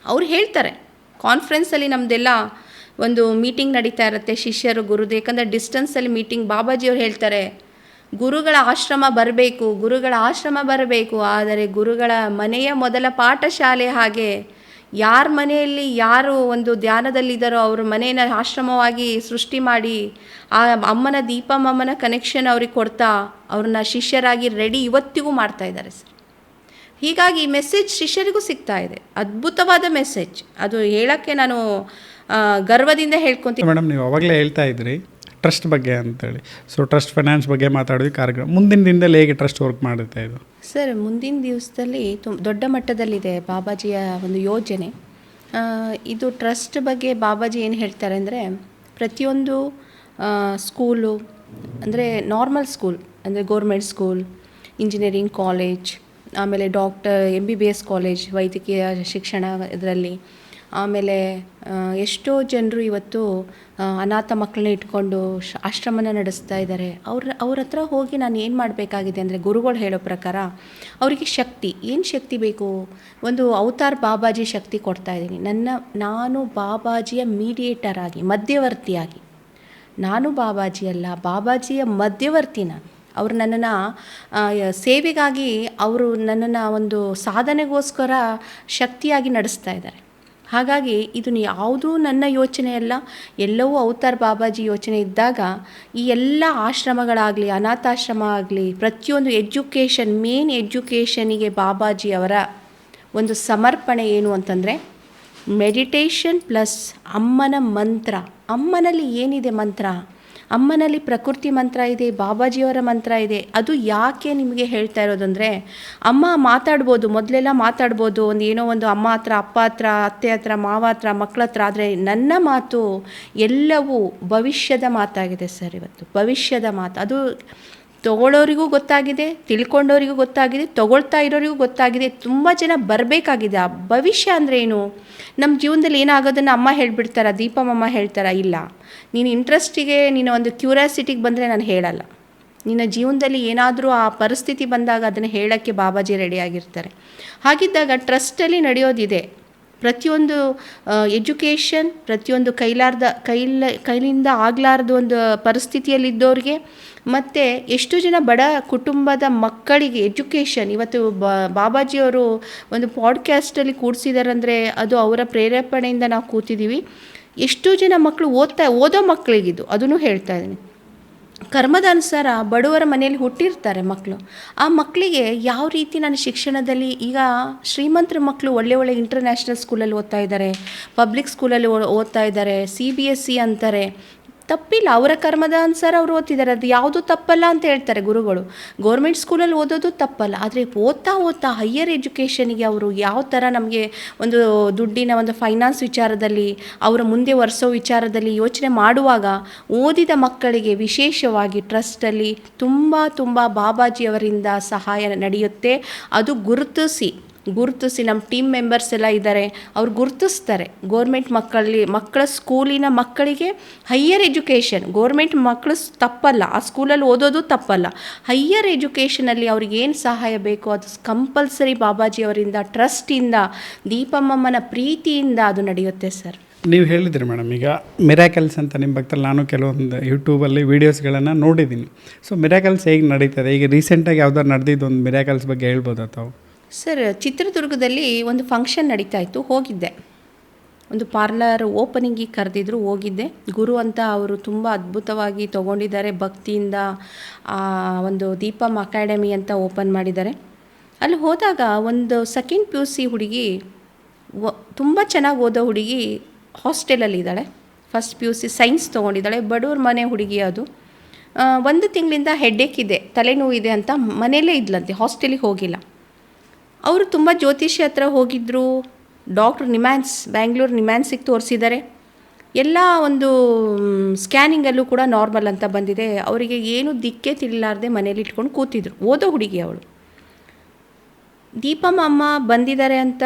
ಅವ್ರು ಹೇಳ್ತಾರೆ ಕಾನ್ಫರೆನ್ಸಲ್ಲಿ, ನಮ್ಮದೆಲ್ಲ ಒಂದು ಮೀಟಿಂಗ್ ನಡೀತಾ ಇರುತ್ತೆ ಶಿಷ್ಯರು ಗುರುದು. ಯಾಕಂದರೆ ಡಿಸ್ಟೆನ್ಸಲ್ಲಿ ಮೀಟಿಂಗ್. ಬಾಬಾಜಿಯವ್ರು ಹೇಳ್ತಾರೆ ಗುರುಗಳ ಆಶ್ರಮ ಬರಬೇಕು, ಆದರೆ ಗುರುಗಳ ಮನೆಯ ಮೊದಲ ಪಾಠಶಾಲೆ ಹಾಗೆ ಯಾರ ಮನೆಯಲ್ಲಿ ಯಾರು ಒಂದು ಧ್ಯಾನದಲ್ಲಿದ್ದಾರೋ ಅವ್ರ ಮನೆಯನ್ನು ಆಶ್ರಮವಾಗಿ ಸೃಷ್ಟಿ ಮಾಡಿ ಆ ಅಮ್ಮನ ದೀಪಮ್ಮನ ಕನೆಕ್ಷನ್ ಅವ್ರಿಗೆ ಕೊಡ್ತಾ ಅವ್ರನ್ನ ಶಿಷ್ಯರಾಗಿ ರೆಡಿ ಇವತ್ತಿಗೂ ಮಾಡ್ತಾ ಇದ್ದಾರೆ ಸರ್. ಹೀಗಾಗಿ ಮೆಸೇಜ್ ಶಿಷ್ಯರಿಗೂ ಸಿಗ್ತಾ ಇದೆ, ಅದ್ಭುತವಾದ ಮೆಸೇಜ್. ಅದು ಹೇಳೋಕ್ಕೆ ನಾನು ಗರ್ವದಿಂದ ಹೇಳ್ಕೊತೀನಿ. ಮೇಡಮ್, ನೀವು ಅವಾಗಲೇ ಹೇಳ್ತಾ ಇದ್ರಿ ಟ್ರಸ್ಟ್ ಬಗ್ಗೆ ಅಂತೇಳಿ. ಸೊ ಟ್ರಸ್ಟ್ ಫೈನಾನ್ಸ್ ಬಗ್ಗೆ ಮಾತಾಡೋದು ಕಾರ್ಯಕ್ರಮ. ಮುಂದಿನ ದಿನದಲ್ಲಿ ಹೇಗೆ ಟ್ರಸ್ಟ್ ವರ್ಕ್ ಮಾಡುತ್ತೆ ಇದು? ಸರ್, ಮುಂದಿನ ದಿವಸದಲ್ಲಿ ದೊಡ್ಡ ಮಟ್ಟದಲ್ಲಿದೆ ಬಾಬಾಜಿಯ ಒಂದು ಯೋಜನೆ. ಇದು ಟ್ರಸ್ಟ್ ಬಗ್ಗೆ ಬಾಬಾಜಿ ಏನು ಹೇಳ್ತಾರೆ ಅಂದರೆ, ಪ್ರತಿಯೊಂದು ಸ್ಕೂಲು ಅಂದರೆ ನಾರ್ಮಲ್ ಸ್ಕೂಲ್ ಅಂದರೆ ಗೌರ್ಮೆಂಟ್ ಸ್ಕೂಲ್, ಇಂಜಿನಿಯರಿಂಗ್ ಕಾಲೇಜ್, ಆಮೇಲೆ MBBS ಕಾಲೇಜ್, ವೈದ್ಯಕೀಯ ಶಿಕ್ಷಣ ಇದರಲ್ಲಿ, ಆಮೇಲೆ ಎಷ್ಟೋ ಜನರು ಇವತ್ತು ಅನಾಥ ಮಕ್ಕಳನ್ನ ಇಟ್ಕೊಂಡು ಆಶ್ರಮನ ನಡೆಸ್ತಾ ಇದ್ದಾರೆ. ಅವ್ರ ಹತ್ರ ಹೋಗಿ ನಾನು ಏನು ಮಾಡಬೇಕಾಗಿದೆ ಅಂದರೆ, ಗುರುಗಳು ಹೇಳೋ ಪ್ರಕಾರ ಅವರಿಗೆ ಏನು ಶಕ್ತಿ ಬೇಕು, ಒಂದು ಅವತಾರ್ ಬಾಬಾಜಿ ಶಕ್ತಿ ಕೊಡ್ತಾ ಇದ್ದೀನಿ. ನಾನು ಬಾಬಾಜಿಯ ಮೀಡಿಯೇಟರ್ ಆಗಿ, ಮಧ್ಯವರ್ತಿಯಾಗಿ, ನಾನು ಬಾಬಾಜಿ ಅಲ್ಲ, ಬಾಬಾಜಿಯ ಮಧ್ಯವರ್ತಿ ನಾನು. ಅವರು ನನ್ನನ್ನು ಸೇವೆಗಾಗಿ, ಅವರು ನನ್ನನ್ನು ಒಂದು ಸಾಧನೆಗೋಸ್ಕರ ಶಕ್ತಿಯಾಗಿ ನಡೆಸ್ತಾ ಇದ್ದಾರೆ. ಹಾಗಾಗಿ ಇದನ್ನು ಯಾವುದೂ ನನ್ನ ಯೋಚನೆ ಅಲ್ಲ, ಎಲ್ಲವೂ ಅವತಾರ್ ಬಾಬಾಜಿ ಯೋಚನೆ ಇದ್ದಾಗ ಈ ಎಲ್ಲ ಆಶ್ರಮಗಳಾಗಲಿ, ಅನಾಥಾಶ್ರಮ ಆಗಲಿ, ಪ್ರತಿಯೊಂದು ಮೇನ್ ಎಜುಕೇಷನಿಗೆ ಬಾಬಾಜಿಯವರ ಒಂದು ಸಮರ್ಪಣೆ ಏನು ಅಂತಂದರೆ, ಮೆಡಿಟೇಷನ್ ಪ್ಲಸ್ ಅಮ್ಮನ ಮಂತ್ರ. ಅಮ್ಮನಲ್ಲಿ ಏನಿದೆ ಮಂತ್ರ? ಅಮ್ಮನಲ್ಲಿ ಪ್ರಕೃತಿ ಮಂತ್ರ ಇದೆ, ಬಾಬಾಜಿಯವರ ಮಂತ್ರ ಇದೆ. ಅದು ಯಾಕೆ ನಿಮಗೆ ಹೇಳ್ತಾ ಇರೋದಂದರೆ, ಅಮ್ಮ ಮಾತಾಡ್ಬೋದು, ಮೊದಲೆಲ್ಲ ಮಾತಾಡ್ಬೋದು, ಏನೋ ಒಂದು ಅಮ್ಮ ಹತ್ರ, ಅಪ್ಪ ಹತ್ರ, ಅತ್ತೆ ಹತ್ರ, ಮಾವ ಹತ್ರ, ಮಕ್ಕಳ ಹತ್ರ. ಆದರೆ ನನ್ನ ಮಾತು ಎಲ್ಲವೂ ಭವಿಷ್ಯದ ಮಾತಾಗಿದೆ ಸರ್. ಇವತ್ತು ಭವಿಷ್ಯದ ಮಾತು. ಅದು ತೊಗೊಳ್ಳೋರಿಗೂ ಗೊತ್ತಾಗಿದೆ, ತಿಳ್ಕೊಂಡವರಿಗೂ ಗೊತ್ತಾಗಿದೆ, ತೊಗೊಳ್ತಾ ಇರೋರಿಗೂ ಗೊತ್ತಾಗಿದೆ. ತುಂಬ ಜನ ಬರಬೇಕಾಗಿದೆ. ಆ ಭವಿಷ್ಯ ಅಂದರೆ ಏನು, ನಮ್ಮ ಜೀವನದಲ್ಲಿ ಏನಾಗೋದನ್ನು ಅಮ್ಮ ಹೇಳ್ಬಿಡ್ತಾರ, ದೀಪಮ್ಮ ಹೇಳ್ತಾರ? ಇಲ್ಲ, ನೀನು ಇಂಟ್ರೆಸ್ಟಿಗೆ, ನೀನು ಒಂದು ಕ್ಯೂರಿಯಾಸಿಟಿಗೆ ಬಂದರೆ ನಾನು ಹೇಳಲ್ಲ. ನಿನ್ನ ಜೀವನದಲ್ಲಿ ಏನಾದರೂ ಆ ಪರಿಸ್ಥಿತಿ ಬಂದಾಗ ಅದನ್ನು ಹೇಳೋಕ್ಕೆ ಬಾಬಾಜಿ ರೆಡಿಯಾಗಿರ್ತಾರೆ. ಹಾಗಿದ್ದಾಗ ಟ್ರಸ್ಟಲ್ಲಿ ನಡೆಯೋದಿದೆ. ಪ್ರತಿಯೊಂದು ಎಜುಕೇಷನ್ ಪ್ರತಿಯೊಂದು ಕೈಲಿಂದ ಆಗಲಾರ್ದ ಒಂದು ಪರಿಸ್ಥಿತಿಯಲ್ಲಿದ್ದವ್ರಿಗೆ, ಮತ್ತು ಎಷ್ಟು ಜನ ಬಡ ಕುಟುಂಬದ ಮಕ್ಕಳಿಗೆ ಎಜುಕೇಷನ್ ಇವತ್ತು ಬಾಬಾಜಿಯವರು ಒಂದು ಪಾಡ್ಕ್ಯಾಸ್ಟಲ್ಲಿ ಕೂಡಿಸಿದಾರಂದರೆ ಅದು ಅವರ ಪ್ರೇರೇಪಣೆಯಿಂದ ನಾವು ಕೂತಿದ್ದೀವಿ. ಎಷ್ಟೋ ಜನ ಮಕ್ಕಳು ಓದೋ ಮಕ್ಕಳಿಗಿದ್ದು ಅದನ್ನು ಹೇಳ್ತಾ ಇದ್ದೀನಿ. ಕರ್ಮದ ಅನುಸಾರ ಬಡವರ ಮನೆಯಲ್ಲಿ ಹುಟ್ಟಿರ್ತಾರೆ ಮಕ್ಕಳು. ಆ ಮಕ್ಕಳಿಗೆ ಯಾವ ರೀತಿ ನಾನು ಶಿಕ್ಷಣದಲ್ಲಿ, ಈಗ ಶ್ರೀಮಂತರ ಮಕ್ಕಳು ಒಳ್ಳೆ ಇಂಟರ್ನ್ಯಾಷನಲ್ ಸ್ಕೂಲಲ್ಲಿ ಓದ್ತಾ ಇದ್ದಾರೆ, ಪಬ್ಲಿಕ್ ಸ್ಕೂಲಲ್ಲಿ ಓದ್ತಾ ಇದ್ದಾರೆ, CBSE ಅಂತಾರೆ, ತಪ್ಪಿಲ್ಲ. ಅವರ ಕರ್ಮದ ಅನುಸಾರ ಅವರು ಓದ್ತಿದ್ದಾರೆ, ಅದು ಯಾವುದೂ ತಪ್ಪಲ್ಲ ಅಂತ ಹೇಳ್ತಾರೆ ಗುರುಗಳು. ಗೌರ್ಮೆಂಟ್ ಸ್ಕೂಲಲ್ಲಿ ಓದೋದು ತಪ್ಪಲ್ಲ, ಆದರೆ ಓದ್ತಾ ಹೈಯರ್ ಎಜುಕೇಷನಿಗೆ ಅವರು ಯಾವ ಥರ ನಮಗೆ ಒಂದು ದುಡ್ಡಿನ ಒಂದು ಫೈನಾನ್ಸ್ ವಿಚಾರದಲ್ಲಿ ಅವರ ಮುಂದೆ ಒರೆಸೋ ವಿಚಾರದಲ್ಲಿ ಯೋಚನೆ ಮಾಡುವಾಗ ಓದಿದ ಮಕ್ಕಳಿಗೆ ವಿಶೇಷವಾಗಿ ಟ್ರಸ್ಟಲ್ಲಿ ತುಂಬ ಬಾಬಾಜಿಯವರಿಂದ ಸಹಾಯ ನಡೆಯುತ್ತೆ. ಅದು ಗುರುತಿಸಿ ನಮ್ಮ ಟೀಮ್ ಮೆಂಬರ್ಸ್ ಎಲ್ಲ ಇದ್ದಾರೆ, ಅವ್ರು ಗುರುತಿಸ್ತಾರೆ. ಗೋರ್ಮೆಂಟ್ ಮಕ್ಕಳ ಸ್ಕೂಲಿನ ಮಕ್ಕಳಿಗೆ ಹೈಯರ್ ಎಜುಕೇಷನ್, ಗೋರ್ಮೆಂಟ್ ಮಕ್ಕಳು ತಪ್ಪಲ್ಲ, ಆ ಸ್ಕೂಲಲ್ಲಿ ಓದೋದು ತಪ್ಪಲ್ಲ. ಹೈಯರ್ ಎಜುಕೇಷನಲ್ಲಿ ಅವ್ರಿಗೆ ಏನು ಸಹಾಯ ಬೇಕೋ ಅದು ಕಂಪಲ್ಸರಿ ಬಾಬಾಜಿಯವರಿಂದ, ಟ್ರಸ್ಟಿಂದ, ದೀಪಮ್ಮನ ಪ್ರೀತಿಯಿಂದ ಅದು ನಡೆಯುತ್ತೆ ಸರ್. ನೀವು ಹೇಳಿದ್ರಿ ಮೇಡಮ್, ಈಗ ಮಿರಾಕಲ್ಸ್ ಅಂತ ನಿಮ್ಮ ಭಕ್ತಲ್ಲಿ ನಾನು ಕೆಲವೊಂದು ಯೂಟ್ಯೂಬಲ್ಲಿ ವೀಡಿಯೋಸ್ಗಳನ್ನು ನೋಡಿದ್ದೀನಿ. ಸೊ ಮಿರಾಕಲ್ಸ್ ಹೇಗೆ ನಡೀತದೆ? ಈಗ ರೀಸೆಂಟಾಗಿ ಯಾವ್ದಾದ್ರು ನಡೆದಿದ್ದು ಒಂದು ಮಿರಾಕಲ್ಸ್ ಬಗ್ಗೆ ಹೇಳ್ಬೋದಾ ತಾವು? ಸರ್, ಚಿತ್ರದುರ್ಗದಲ್ಲಿ ಒಂದು ಫಂಕ್ಷನ್ ನಡೀತಾ ಇತ್ತು, ಹೋಗಿದ್ದೆ. ಒಂದು ಪಾರ್ಲರ್ ಓಪನಿಂಗಿಗೆ ಕರೆದಿದ್ರು, ಹೋಗಿದ್ದೆ. ಗುರು ಅಂತ ಅವರು ತುಂಬ ಅದ್ಭುತವಾಗಿ ತೊಗೊಂಡಿದ್ದಾರೆ, ಭಕ್ತಿಯಿಂದ ಒಂದು ದೀಪಮ್ ಅಕಾಡೆಮಿ ಅಂತ ಓಪನ್ ಮಾಡಿದ್ದಾರೆ. ಅಲ್ಲಿ ಹೋದಾಗ ಒಂದು ಸೆಕೆಂಡ್ PUC ಹುಡುಗಿ, ತುಂಬ ಚೆನ್ನಾಗಿ ಓದೋ ಹುಡುಗಿ, ಹಾಸ್ಟೆಲಲ್ಲಿದ್ದಾಳೆ. ಫಸ್ಟ್ PUC ಸೈನ್ಸ್ ತೊಗೊಂಡಿದ್ದಾಳೆ, ಬಡವ್ರ ಮನೆ ಹುಡುಗಿ. ಅದು 1 ತಿಂಗಳಿಂದ ಹೆಡ್ಡೇಕ್ ಇದೆ, ತಲೆನೋವಿದೆ ಅಂತ ಮನೆಯಲ್ಲೇ ಇದ್ಲಂತೆ, ಹಾಸ್ಟೆಲಿಗೆ ಹೋಗಿಲ್ಲ. ಅವರು ತುಂಬ ಜ್ಯೋತಿಷಿ ಹತ್ರ ಹೋಗಿದ್ದರು, ಡಾಕ್ಟ್ರ್ ಬ್ಯಾಂಗ್ಳೂರು ನಿಮ್ಯಾನ್ಸಿಗೆ ತೋರಿಸಿದ್ದಾರೆ. ಎಲ್ಲ ಒಂದು ಸ್ಕ್ಯಾನಿಂಗಲ್ಲೂ ಕೂಡ ನಾರ್ಮಲ್ ಅಂತ ಬಂದಿದೆ. ಅವರಿಗೆ ಏನು ದಿಕ್ಕೇ ತಿಳಿಲಾರ್ದೆ ಮನೇಲಿ ಇಟ್ಕೊಂಡು ಕೂತಿದ್ರು, ಓದೋ ಹುಡುಗಿ ಅವಳು. ದೀಪಮ್ಮ ಅಮ್ಮ ಬಂದಿದ್ದಾರೆ ಅಂತ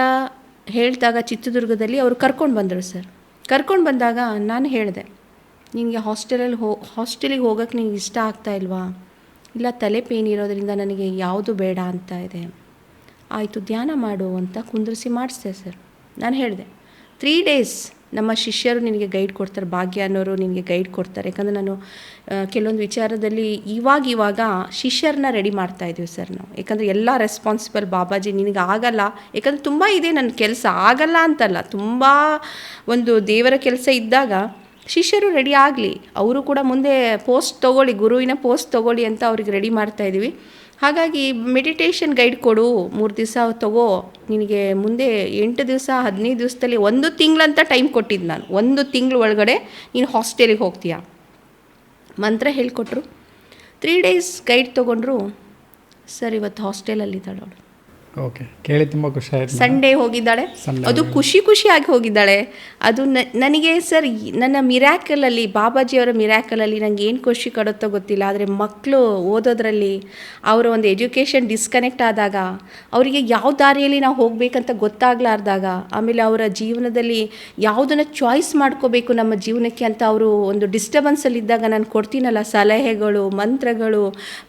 ಹೇಳಿದಾಗ ಚಿತ್ರದುರ್ಗದಲ್ಲಿ ಅವರು ಕರ್ಕೊಂಡು ಬಂದರು ಸರ್. ಕರ್ಕೊಂಡು ಬಂದಾಗ ನಾನು ಹೇಳಿದೆ, ನಿನಗೆ ಹಾಸ್ಟೆಲಿಗೆ ಹೋಗೋಕ್ಕೆ ನಿನಗೆ ಇಷ್ಟ ಆಗ್ತಾ ಇಲ್ವಾ? ಇಲ್ಲ, ತಲೆ ಪೇನ್ ಇರೋದ್ರಿಂದ ನನಗೆ ಯಾವುದು ಬೇಡ ಅಂತ ಇದೆ. ಆಯಿತು, ಧ್ಯಾನ ಮಾಡು ಅಂತ ಕುಂದಿರಿಸಿ ಮಾಡಿಸ್ದೆ ಸರ್. ನಾನು ಹೇಳಿದೆ, 3 days ನಮ್ಮ ಶಿಷ್ಯರು ನಿನಗೆ ಗೈಡ್ ಕೊಡ್ತಾರೆ, ಭಾಗ್ಯ ಅನ್ನೋರು ನಿನಗೆ ಗೈಡ್ ಕೊಡ್ತಾರೆ. ಯಾಕಂದರೆ ನಾನು ಕೆಲವೊಂದು ವಿಚಾರದಲ್ಲಿ ಇವಾಗ ಶಿಷ್ಯರನ್ನ ರೆಡಿ ಮಾಡ್ತಾಯಿದ್ದೀವಿ ಸರ್ ನಾವು. ಯಾಕಂದರೆ ಎಲ್ಲ ರೆಸ್ಪಾನ್ಸಿಬಲ್ ಬಾಬಾಜಿ, ನಿನಗೆ ಆಗಲ್ಲ, ಯಾಕಂದರೆ ತುಂಬ ಇದೆ ನನ್ನ ಕೆಲಸ, ಆಗಲ್ಲ ಅಂತಲ್ಲ, ತುಂಬ ಒಂದು ದೇವರ ಕೆಲಸ ಇದ್ದಾಗ ಶಿಷ್ಯರು ರೆಡಿ ಆಗಲಿ, ಅವರು ಕೂಡ ಮುಂದೆ ಪೋಸ್ಟ್ ತೊಗೊಳ್ಳಿ, ಗುರುವಿನ ಪೋಸ್ಟ್ ತೊಗೊಳ್ಳಿ ಅಂತ ಅವ್ರಿಗೆ ರೆಡಿ ಮಾಡ್ತಾಯಿದ್ದೀವಿ. ಹಾಗಾಗಿ ಮೆಡಿಟೇಷನ್ ಗೈಡ್ ಕೊಡು, 3 ದಿವಸ ತಗೋ, ನಿನಗೆ ಮುಂದೆ 8 ದಿವಸ 15 ದಿವಸದಲ್ಲಿ 1 ತಿಂಗಳಂತ ಟೈಮ್ ಕೊಟ್ಟಿದ್ದು ನಾನು. 1 ತಿಂಗಳು ಒಳಗಡೆ ನೀನು ಹಾಸ್ಟೆಲಿಗೆ ಹೋಗ್ತೀಯಾ ಮಂತ್ರ ಹೇಳಿಕೊಟ್ರು. 3 days ಗೈಡ್ ತೊಗೊಂಡ್ರು ಸರ್. ಇವತ್ತು ಹಾಸ್ಟೆಲಲ್ಲಿದ್ದಾಳೆ ಅವಳು. ಓಕೆ, ಕೇಳಿ ತುಂಬ ಖುಷಿ ಆಯಿತು. ಸಂಡೇ ಹೋಗಿದ್ದಾಳೆ, ಅದು ಖುಷಿಯಾಗಿ ಹೋಗಿದ್ದಾಳೆ. ಅದು ನನಗೆ ಸರ್, ನನ್ನ ಮಿರಾಕಲಲ್ಲಿ, ಬಾಬಾಜಿಯವರ ಮಿರಾಕಲಲ್ಲಿ ನನಗೆ ಏನು ಖುಷಿ ಕೊಡುತ್ತೋ ಗೊತ್ತಿಲ್ಲ, ಆದರೆ ಮಕ್ಕಳು ಓದೋದ್ರಲ್ಲಿ ಅವರ ಒಂದು ಎಜುಕೇಷನ್ ಡಿಸ್ಕನೆಕ್ಟ್ ಆದಾಗ, ಅವರಿಗೆ ಯಾವ ದಾರಿಯಲ್ಲಿ ನಾವು ಹೋಗಬೇಕಂತ ಗೊತ್ತಾಗಲಾರ್ದಾಗ, ಆಮೇಲೆ ಅವರ ಜೀವನದಲ್ಲಿ ಯಾವುದನ್ನು ಚಾಯ್ಸ್ ಮಾಡ್ಕೋಬೇಕು ನಮ್ಮ ಜೀವನಕ್ಕೆ ಅಂತ ಅವರು ಒಂದು ಡಿಸ್ಟರ್ಬೆನ್ಸಲ್ಲಿದ್ದಾಗ ನಾನು ಕೊಡ್ತೀನಲ್ಲ ಸಲಹೆಗಳು, ಮಂತ್ರಗಳು,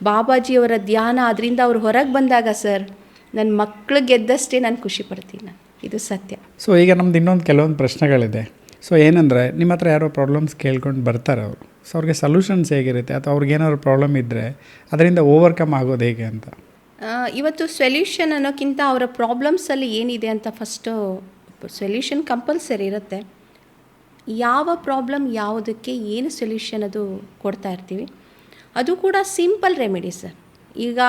ಬಾಬಾಜಿಯವರ ಧ್ಯಾನ, ಅದರಿಂದ ಅವ್ರು ಹೊರಗೆ ಬಂದಾಗ ಸರ್, ನನ್ನ ಮಕ್ಕಳು ಗೆದ್ದಷ್ಟೇ ನಾನು ಖುಷಿ ಪಡ್ತೀನಿ. ನಾನು ಇದು ಸತ್ಯ. ಸೊ ಈಗ ನಮ್ದು ಇನ್ನೊಂದು ಕೆಲವೊಂದು ಪ್ರಶ್ನೆಗಳಿದೆ. ಸೊ ಏನಂದರೆ, ನಿಮ್ಮ ಹತ್ರ ಯಾರೋ ಪ್ರಾಬ್ಲಮ್ಸ್ ಕೇಳ್ಕೊಂಡು ಬರ್ತಾರೆ ಅವರು. ಸೊ ಅವ್ರಿಗೆ ಸೊಲ್ಯೂಷನ್ಸ್ ಹೇಗಿರುತ್ತೆ, ಅಥವಾ ಅವ್ರಿಗೇನಾದ್ರು ಪ್ರಾಬ್ಲಮ್ ಇದ್ದರೆ ಅದರಿಂದ ಓವರ್ಕಮ್ ಆಗೋದು ಹೇಗೆ ಅಂತ? ಇವತ್ತು ಸೊಲ್ಯೂಷನ್ ಅನ್ನೋಕ್ಕಿಂತ ಅವರ ಪ್ರಾಬ್ಲಮ್ಸಲ್ಲಿ ಏನಿದೆ ಅಂತ ಫಸ್ಟು ಸೊಲ್ಯೂಷನ್ ಕಂಪಲ್ಸರಿ ಇರುತ್ತೆ. ಯಾವ ಪ್ರಾಬ್ಲಮ್ ಯಾವುದಕ್ಕೆ ಏನು ಸೊಲ್ಯೂಷನ್ ಅದು ಕೊಡ್ತಾ ಇರ್ತೀವಿ. ಅದು ಕೂಡ ಸಿಂಪಲ್ ರೆಮಿಡಿ ಸರ್. ಈಗ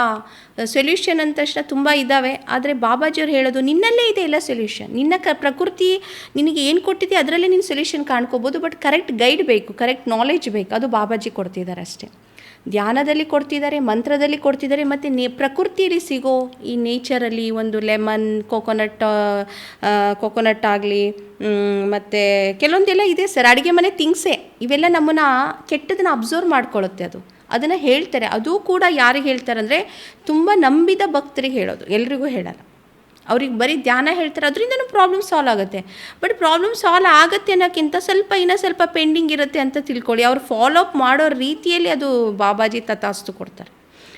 ಸೊಲ್ಯೂಷನ್ ಅಂದ ತಕ್ಷಣ ತುಂಬ ಇದ್ದಾವೆ, ಆದರೆ ಬಾಬಾಜಿಯವ್ರು ಹೇಳೋದು ನಿನ್ನಲ್ಲೇ ಇದೆ ಎಲ್ಲ ಸೊಲ್ಯೂಷನ್. ನಿನ್ನ ಪ್ರಕೃತಿ ನಿನಗೆ ಏನು ಕೊಟ್ಟಿದೆ ಅದರಲ್ಲೇ ನೀನು ಸೊಲ್ಯೂಷನ್ ಕಾಣ್ಕೋಬೋದು. ಬಟ್ ಕರೆಕ್ಟ್ ಗೈಡ್ ಬೇಕು, ಕರೆಕ್ಟ್ ನಾಲೆಜ್ ಬೇಕು. ಅದು ಬಾಬಾಜಿ ಕೊಡ್ತಿದ್ದಾರೆ ಅಷ್ಟೇ. ಧ್ಯಾನದಲ್ಲಿ ಕೊಡ್ತಿದ್ದಾರೆ, ಮಂತ್ರದಲ್ಲಿ ಕೊಡ್ತಿದ್ದಾರೆ, ಮತ್ತು ಪ್ರಕೃತಿಯಲ್ಲಿ ಸಿಗೋ ಈ ನೇಚರಲ್ಲಿ ಒಂದು ಲೆಮನ್, ಕೋಕೋನಟ್ ಆಗಲಿ, ಮತ್ತು ಕೆಲವೊಂದೆಲ್ಲ ಇದೆ ಸರ್, ಅಡುಗೆ ಮನೆ ಥಿಂಗ್ಸೇ, ಇವೆಲ್ಲ ನಮ್ಮನ್ನು ಕೆಟ್ಟದನ್ನು ಅಬ್ಸರ್ವ್ ಮಾಡ್ಕೊಳ್ಳುತ್ತೆ. ಅದನ್ನು ಹೇಳ್ತಾರೆ. ಅದು ಕೂಡ ಯಾರಿಗೆ ಹೇಳ್ತಾರೆ ಅಂದರೆ, ತುಂಬ ನಂಬಿದ ಭಕ್ತರಿಗೆ ಹೇಳೋದು, ಎಲ್ರಿಗೂ ಹೇಳಲ್ಲ. ಅವ್ರಿಗೆ ಬರೀ ಧ್ಯಾನ ಹೇಳ್ತಾರೆ, ಅದರಿಂದನೂ ಪ್ರಾಬ್ಲಮ್ ಸಾಲ್ವ್ ಆಗುತ್ತೆ. ಬಟ್ ಪ್ರಾಬ್ಲಮ್ ಸಾಲ್ವ್ ಆಗುತ್ತೆ ಅನ್ನೋಕ್ಕಿಂತ ಇನ್ನೂ ಸ್ವಲ್ಪ ಪೆಂಡಿಂಗ್ ಇರುತ್ತೆ ಅಂತ ತಿಳ್ಕೊಳ್ಳಿ. ಅವ್ರು ಫಾಲೋ ಅಪ್ ಮಾಡೋ ರೀತಿಯಲ್ಲಿ ಅದು ಬಾಬಾಜಿ ತಥಾಸ್ತು ಕೊಡ್ತಾರೆ.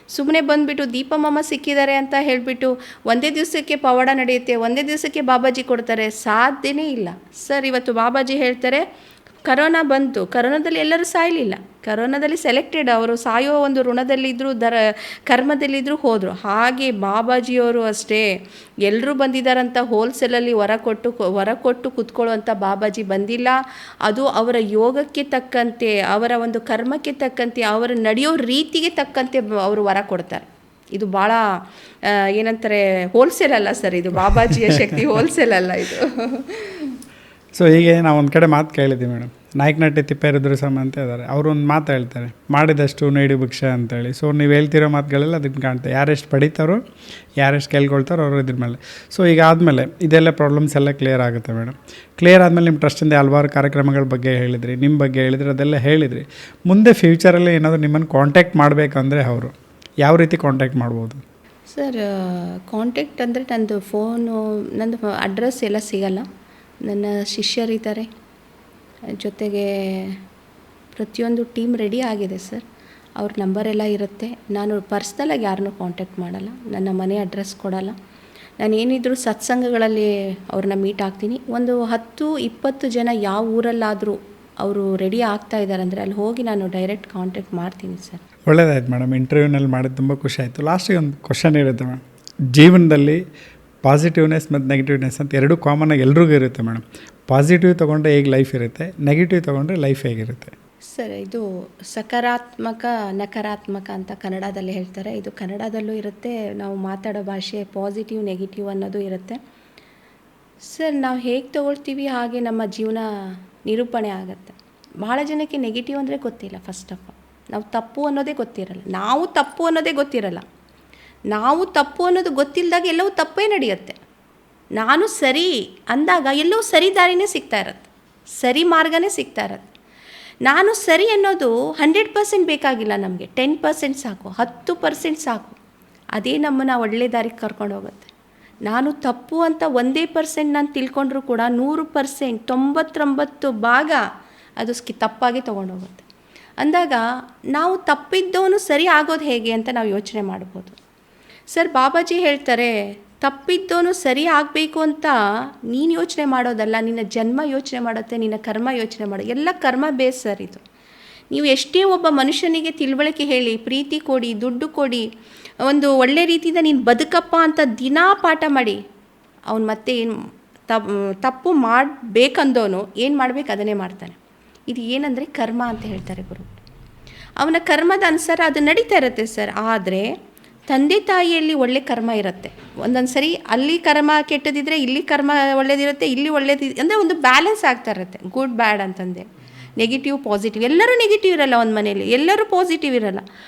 ಸುಮ್ಮನೆ ಬಂದುಬಿಟ್ಟು ದೀಪಮಮ್ಮ ಸಿಕ್ಕಿದ್ದಾರೆ ಅಂತ ಹೇಳಿಬಿಟ್ಟು ಒಂದೇ ದಿವಸಕ್ಕೆ ಪವಾಡ ನಡೆಯುತ್ತೆ, ಒಂದೇ ದಿವಸಕ್ಕೆ ಬಾಬಾಜಿ ಕೊಡ್ತಾರೆ, ಸಾಧ್ಯನೇ ಇಲ್ಲ ಸರ್. ಇವತ್ತು ಬಾಬಾಜಿ ಹೇಳ್ತಾರೆ ಕರೋನಾ ಬಂತು, ಕರೋನಾದಲ್ಲಿ ಎಲ್ಲರೂ ಸಾಯಲಿಲ್ಲ, ಕರೋನಾದಲ್ಲಿ ಸೆಲೆಕ್ಟೆಡ್, ಅವರು ಸಾಯೋ ಒಂದು ಋಣದಲ್ಲಿದ್ದರು, ಕರ್ಮದಲ್ಲಿದ್ದರು, ಹೋದರು. ಹಾಗೆ ಬಾಬಾಜಿಯವರು ಅಷ್ಟೇ ಎಲ್ಲರೂ ಬಂದಿದ್ದಾರಂತ ಹೋಲ್ಸೇಲಲ್ಲಿ ಹೊರ ಕೊಟ್ಟು ಕೂತ್ಕೊಳ್ಳುವಂಥ ಬಾಬಾಜಿ ಬಂದಿಲ್ಲ. ಅದು ಅವರ ಯೋಗಕ್ಕೆ ತಕ್ಕಂತೆ, ಅವರ ಒಂದು ಕರ್ಮಕ್ಕೆ ತಕ್ಕಂತೆ, ಅವರ ನಡೆಯೋ ರೀತಿಗೆ ತಕ್ಕಂತೆ ಅವರು ವರ ಕೊಡ್ತಾರೆ. ಇದು ಭಾಳ ಏನಂತಾರೆ, ಹೋಲ್ಸೇಲ್ ಅಲ್ಲ ಸರ್, ಇದು ಬಾಬಾಜಿಯ ಶಕ್ತಿ ಹೋಲ್ಸೇಲ್ ಅಲ್ಲ ಇದು. ಸೊ ಹೀಗೆ ನಾವು ಒಂದು ಕಡೆ ಮಾತು ಕೇಳಿದ್ದೀವಿ ಮೇಡಮ್, ನಾಯಕನಟ್ಟಿ ತಿಪ್ಪೇರುದ್ರ ಸ್ವಾಮಿ ಅಂತ ಇದ್ದಾರೆ, ಅವರು ಒಂದು ಮಾತು ಹೇಳ್ತಾರೆ, ಮಾಡಿದಷ್ಟು ನೀಡಿ ಭಿಕ್ಷೆ ಅಂತೇಳಿ. ಸೊ ನೀವು ಹೇಳ್ತಿರೋ ಮಾತುಗಳೆಲ್ಲ ಅದಕ್ಕೆ ಕಾಣ್ತಾರೆ, ಯಾರೆಷ್ಟು ಪಡಿತಾರೋ ಯಾರೆಷ್ಟು ಕೇಳ್ಕೊಳ್ತಾರೋ ಅವರು ಇದ್ರ ಮೇಲೆ. ಸೊ ಈಗ ಆದಮೇಲೆ ಇದೆಲ್ಲ ಪ್ರಾಬ್ಲಮ್ಸ್ ಎಲ್ಲ ಕ್ಲಿಯರ್ ಆಗುತ್ತೆ ಮೇಡಮ್. ಕ್ಲಿಯರ್ ಆದಮೇಲೆ ನಿಮ್ಮ ಟ್ರಸ್ಟಿಂದ ಹಲವಾರು ಕಾರ್ಯಕ್ರಮಗಳ ಬಗ್ಗೆ ಹೇಳಿದ್ರಿ, ನಿಮ್ಮ ಬಗ್ಗೆ ಹೇಳಿದ್ರಿ, ಅದೆಲ್ಲ ಹೇಳಿದ್ರಿ. ಮುಂದೆ ಫ್ಯೂಚರಲ್ಲಿ ಏನಾದರೂ ನಿಮ್ಮನ್ನು ಕಾಂಟ್ಯಾಕ್ಟ್ ಮಾಡಬೇಕಂದ್ರೆ ಅವರು ಯಾವ ರೀತಿ ಕಾಂಟ್ಯಾಕ್ಟ್ ಮಾಡ್ಬೋದು ಸರ್? ಕಾಂಟ್ಯಾಕ್ಟ್ ಅಂದರೆ ನಂದು ಫೋನು, ನಂದು ಅಡ್ರೆಸ್ ಎಲ್ಲ ಸಿಗಲ್ಲ. ನನ್ನ ಶಿಷ್ಯರಿದ್ದಾರೆ, ಜೊತೆಗೆ ಪ್ರತಿಯೊಂದು ಟೀಮ್ ರೆಡಿ ಆಗಿದೆ ಸರ್. ಅವ್ರ ನಂಬರೆಲ್ಲ ಇರುತ್ತೆ. ನಾನು ಪರ್ಸ್ನಲಾಗಿ ಯಾರನ್ನೂ ಕಾಂಟ್ಯಾಕ್ಟ್ ಮಾಡಲ್ಲ, ನನ್ನ ಮನೆ ಅಡ್ರೆಸ್ ಕೊಡಲ್ಲ. ನಾನು ಏನಿದ್ರು ಸತ್ಸಂಗಗಳಲ್ಲಿ ಅವ್ರನ್ನ ಮೀಟ್ ಆಗ್ತೀನಿ. ಒಂದು 10-20 ಜನ ಯಾವ ಊರಲ್ಲಾದರೂ ಅವರು ರೆಡಿ ಆಗ್ತಾ ಇದ್ದಾರೆ ಅಂದರೆ ಅಲ್ಲಿ ಹೋಗಿ ನಾನು ಡೈರೆಕ್ಟ್ ಕಾಂಟ್ಯಾಕ್ಟ್ ಮಾಡ್ತೀನಿ ಸರ್. ಒಳ್ಳೆಯದಾಯ್ತು ಮೇಡಮ್, ಇಂಟರ್ವ್ಯೂನಲ್ಲಿ ಮಾಡಿದ್ದು ತುಂಬ ಖುಷಿ ಆಯಿತು. ಲಾಸ್ಟಿಗೆ ಒಂದು ಕ್ವಶನ್ ಇರುತ್ತೆ ಮೇಡಮ್, ಜೀವನದಲ್ಲಿ ಪಾಸಿಟಿವ್ನೆಸ್ ಮತ್ತು ನೆಗೆಟಿವ್ನೆಸ್ ಅಂತ ಎರಡೂ ಕಾಮನಾಗಿ ಎಲ್ರಿಗೂ ಇರುತ್ತೆ ಮೇಡಮ್. ಪಾಸಿಟಿವ್ ತೊಗೊಂಡ್ರೆ ಹೇಗೆ ಲೈಫ್ ಇರುತ್ತೆ, ನೆಗೆಟಿವ್ ತೊಗೊಂಡ್ರೆ ಲೈಫ್ ಹೇಗಿರುತ್ತೆ ಸರ್? ಇದು ಸಕಾರಾತ್ಮಕ ನಕಾರಾತ್ಮಕ ಅಂತ ಕನ್ನಡದಲ್ಲಿ ಹೇಳ್ತಾರೆ, ಇದು ಕನ್ನಡದಲ್ಲೂ ಇರುತ್ತೆ. ನಾವು ಮಾತಾಡೋ ಭಾಷೆ ಪಾಸಿಟಿವ್ ನೆಗೆಟಿವ್ ಅನ್ನೋದು ಇರುತ್ತೆ ಸರ್. ನಾವು ಹೇಗೆ ತೊಗೊಳ್ತೀವಿ ಹಾಗೆ ನಮ್ಮ ಜೀವನ ನಿರೂಪಣೆ ಆಗುತ್ತೆ. ಭಾಳ ಜನಕ್ಕೆ ನೆಗೆಟಿವ್ ಅಂದರೆ ಗೊತ್ತಿಲ್ಲ. ಫಸ್ಟ್ ಆಫ್ ಆಲ್ ನಾವು ತಪ್ಪು ಅನ್ನೋದೇ ಗೊತ್ತಿರಲ್ಲ, ನಾವು ತಪ್ಪು ಅನ್ನೋದೇ ಗೊತ್ತಿರಲ್ಲ. ನಾವು ತಪ್ಪು ಅನ್ನೋದು ಗೊತ್ತಿಲ್ಲದಾಗ ಎಲ್ಲವೂ ತಪ್ಪೇ ನಡೆಯುತ್ತೆ. ನಾನು ಸರಿ ಅಂದಾಗ ಎಲ್ಲವೂ ಸರಿ ದಾರಿನೇ ಸಿಗ್ತಾ ಇರತ್ತೆ, ಸರಿ ಮಾರ್ಗನೇ ಸಿಗ್ತಾ ಇರತ್ತೆ. ನಾನು ಸರಿ ಅನ್ನೋದು 100% ಬೇಕಾಗಿಲ್ಲ, ನಮಗೆ 10% ಸಾಕು, 10% ಸಾಕು. ಅದೇ ನಮ್ಮನ್ನು ಒಳ್ಳೆ ದಾರಿಗೆ ಕರ್ಕೊಂಡು ಹೋಗುತ್ತೆ. ನಾನು ತಪ್ಪು ಅಂತ 1% ನಾನು ತಿಳ್ಕೊಂಡ್ರೂ ಕೂಡ 100% 99 ಭಾಗ ಅದು ತಪ್ಪಾಗಿ ತೊಗೊಂಡೋಗುತ್ತೆ. ಅಂದಾಗ ನಾವು ತಪ್ಪಿದ್ದವನು ಸರಿ ಆಗೋದು ಹೇಗೆ ಅಂತ ನಾವು ಯೋಚನೆ ಮಾಡ್ಬೋದು ಸರ್. ಬಾಬಾಜಿ ಹೇಳ್ತಾರೆ, ತಪ್ಪಿದ್ದವನು ಸರಿ ಆಗಬೇಕು ಅಂತ ನೀನು ಯೋಚನೆ ಮಾಡೋದಲ್ಲ, ನಿನ್ನ ಜನ್ಮ ಯೋಚನೆ ಮಾಡುತ್ತೆ, ನಿನ್ನ ಕರ್ಮ ಯೋಚನೆ ಮಾಡೋ, ಎಲ್ಲ ಕರ್ಮ ಬೇಸ್ ಸರ್ ಇದು. ನೀವು ಎಷ್ಟೇ ಒಬ್ಬ ಮನುಷ್ಯನಿಗೆ ತಿಳುವಳಿಕೆ ಹೇಳಿ, ಪ್ರೀತಿ ಕೊಡಿ, ದುಡ್ಡು ಕೊಡಿ, ಒಂದು ಒಳ್ಳೆ ರೀತಿಯಿಂದ ನೀನು ಬದುಕಪ್ಪ ಅಂತ ದಿನಾ ಪಾಠ ಮಾಡಿ, ಅವನು ಮತ್ತೆ ಏನು ತಪ್ಪು ಮಾಡಬೇಕಂದವನು ಏನು ಮಾಡಬೇಕು ಅದನ್ನೇ ಮಾಡ್ತಾನೆ. ಇದು ಏನಂದರೆ ಕರ್ಮ ಅಂತ ಹೇಳ್ತಾರೆ ಗುರು. ಅವನ ಕರ್ಮದ ಅನುಸಾರ ಅದು ನಡೀತಾ ಇರುತ್ತೆ ಸರ್. ಆದರೆ ತಂದೆ ತಾಯಿಯಲ್ಲಿ ಒಳ್ಳೆ ಕರ್ಮ ಇರುತ್ತೆ, ಒಂದೊಂದು ಸರಿ ಅಲ್ಲಿ ಕರ್ಮ ಕೆಟ್ಟದಿದ್ದರೆ ಇಲ್ಲಿ ಕರ್ಮ ಒಳ್ಳೇದಿರುತ್ತೆ, ಇಲ್ಲಿ ಒಳ್ಳೇದಿದೆ ಅಂದರೆ ಒಂದು ಬ್ಯಾಲೆನ್ಸ್ ಆಗ್ತಾ ಇರುತ್ತೆ. ಗುಡ್ ಬ್ಯಾಡ್ ಅಂತಂದೆ, ನೆಗೆಟಿವ್ ಪಾಸಿಟಿವ್, ಎಲ್ಲರೂ ನೆಗೆಟಿವ್ ಇರಲ್ಲ ಒಂದು ಮನೆಯಲ್ಲಿ, ಎಲ್ಲರೂ ಪಾಸಿಟಿವ್ ಇರಲ್ಲ.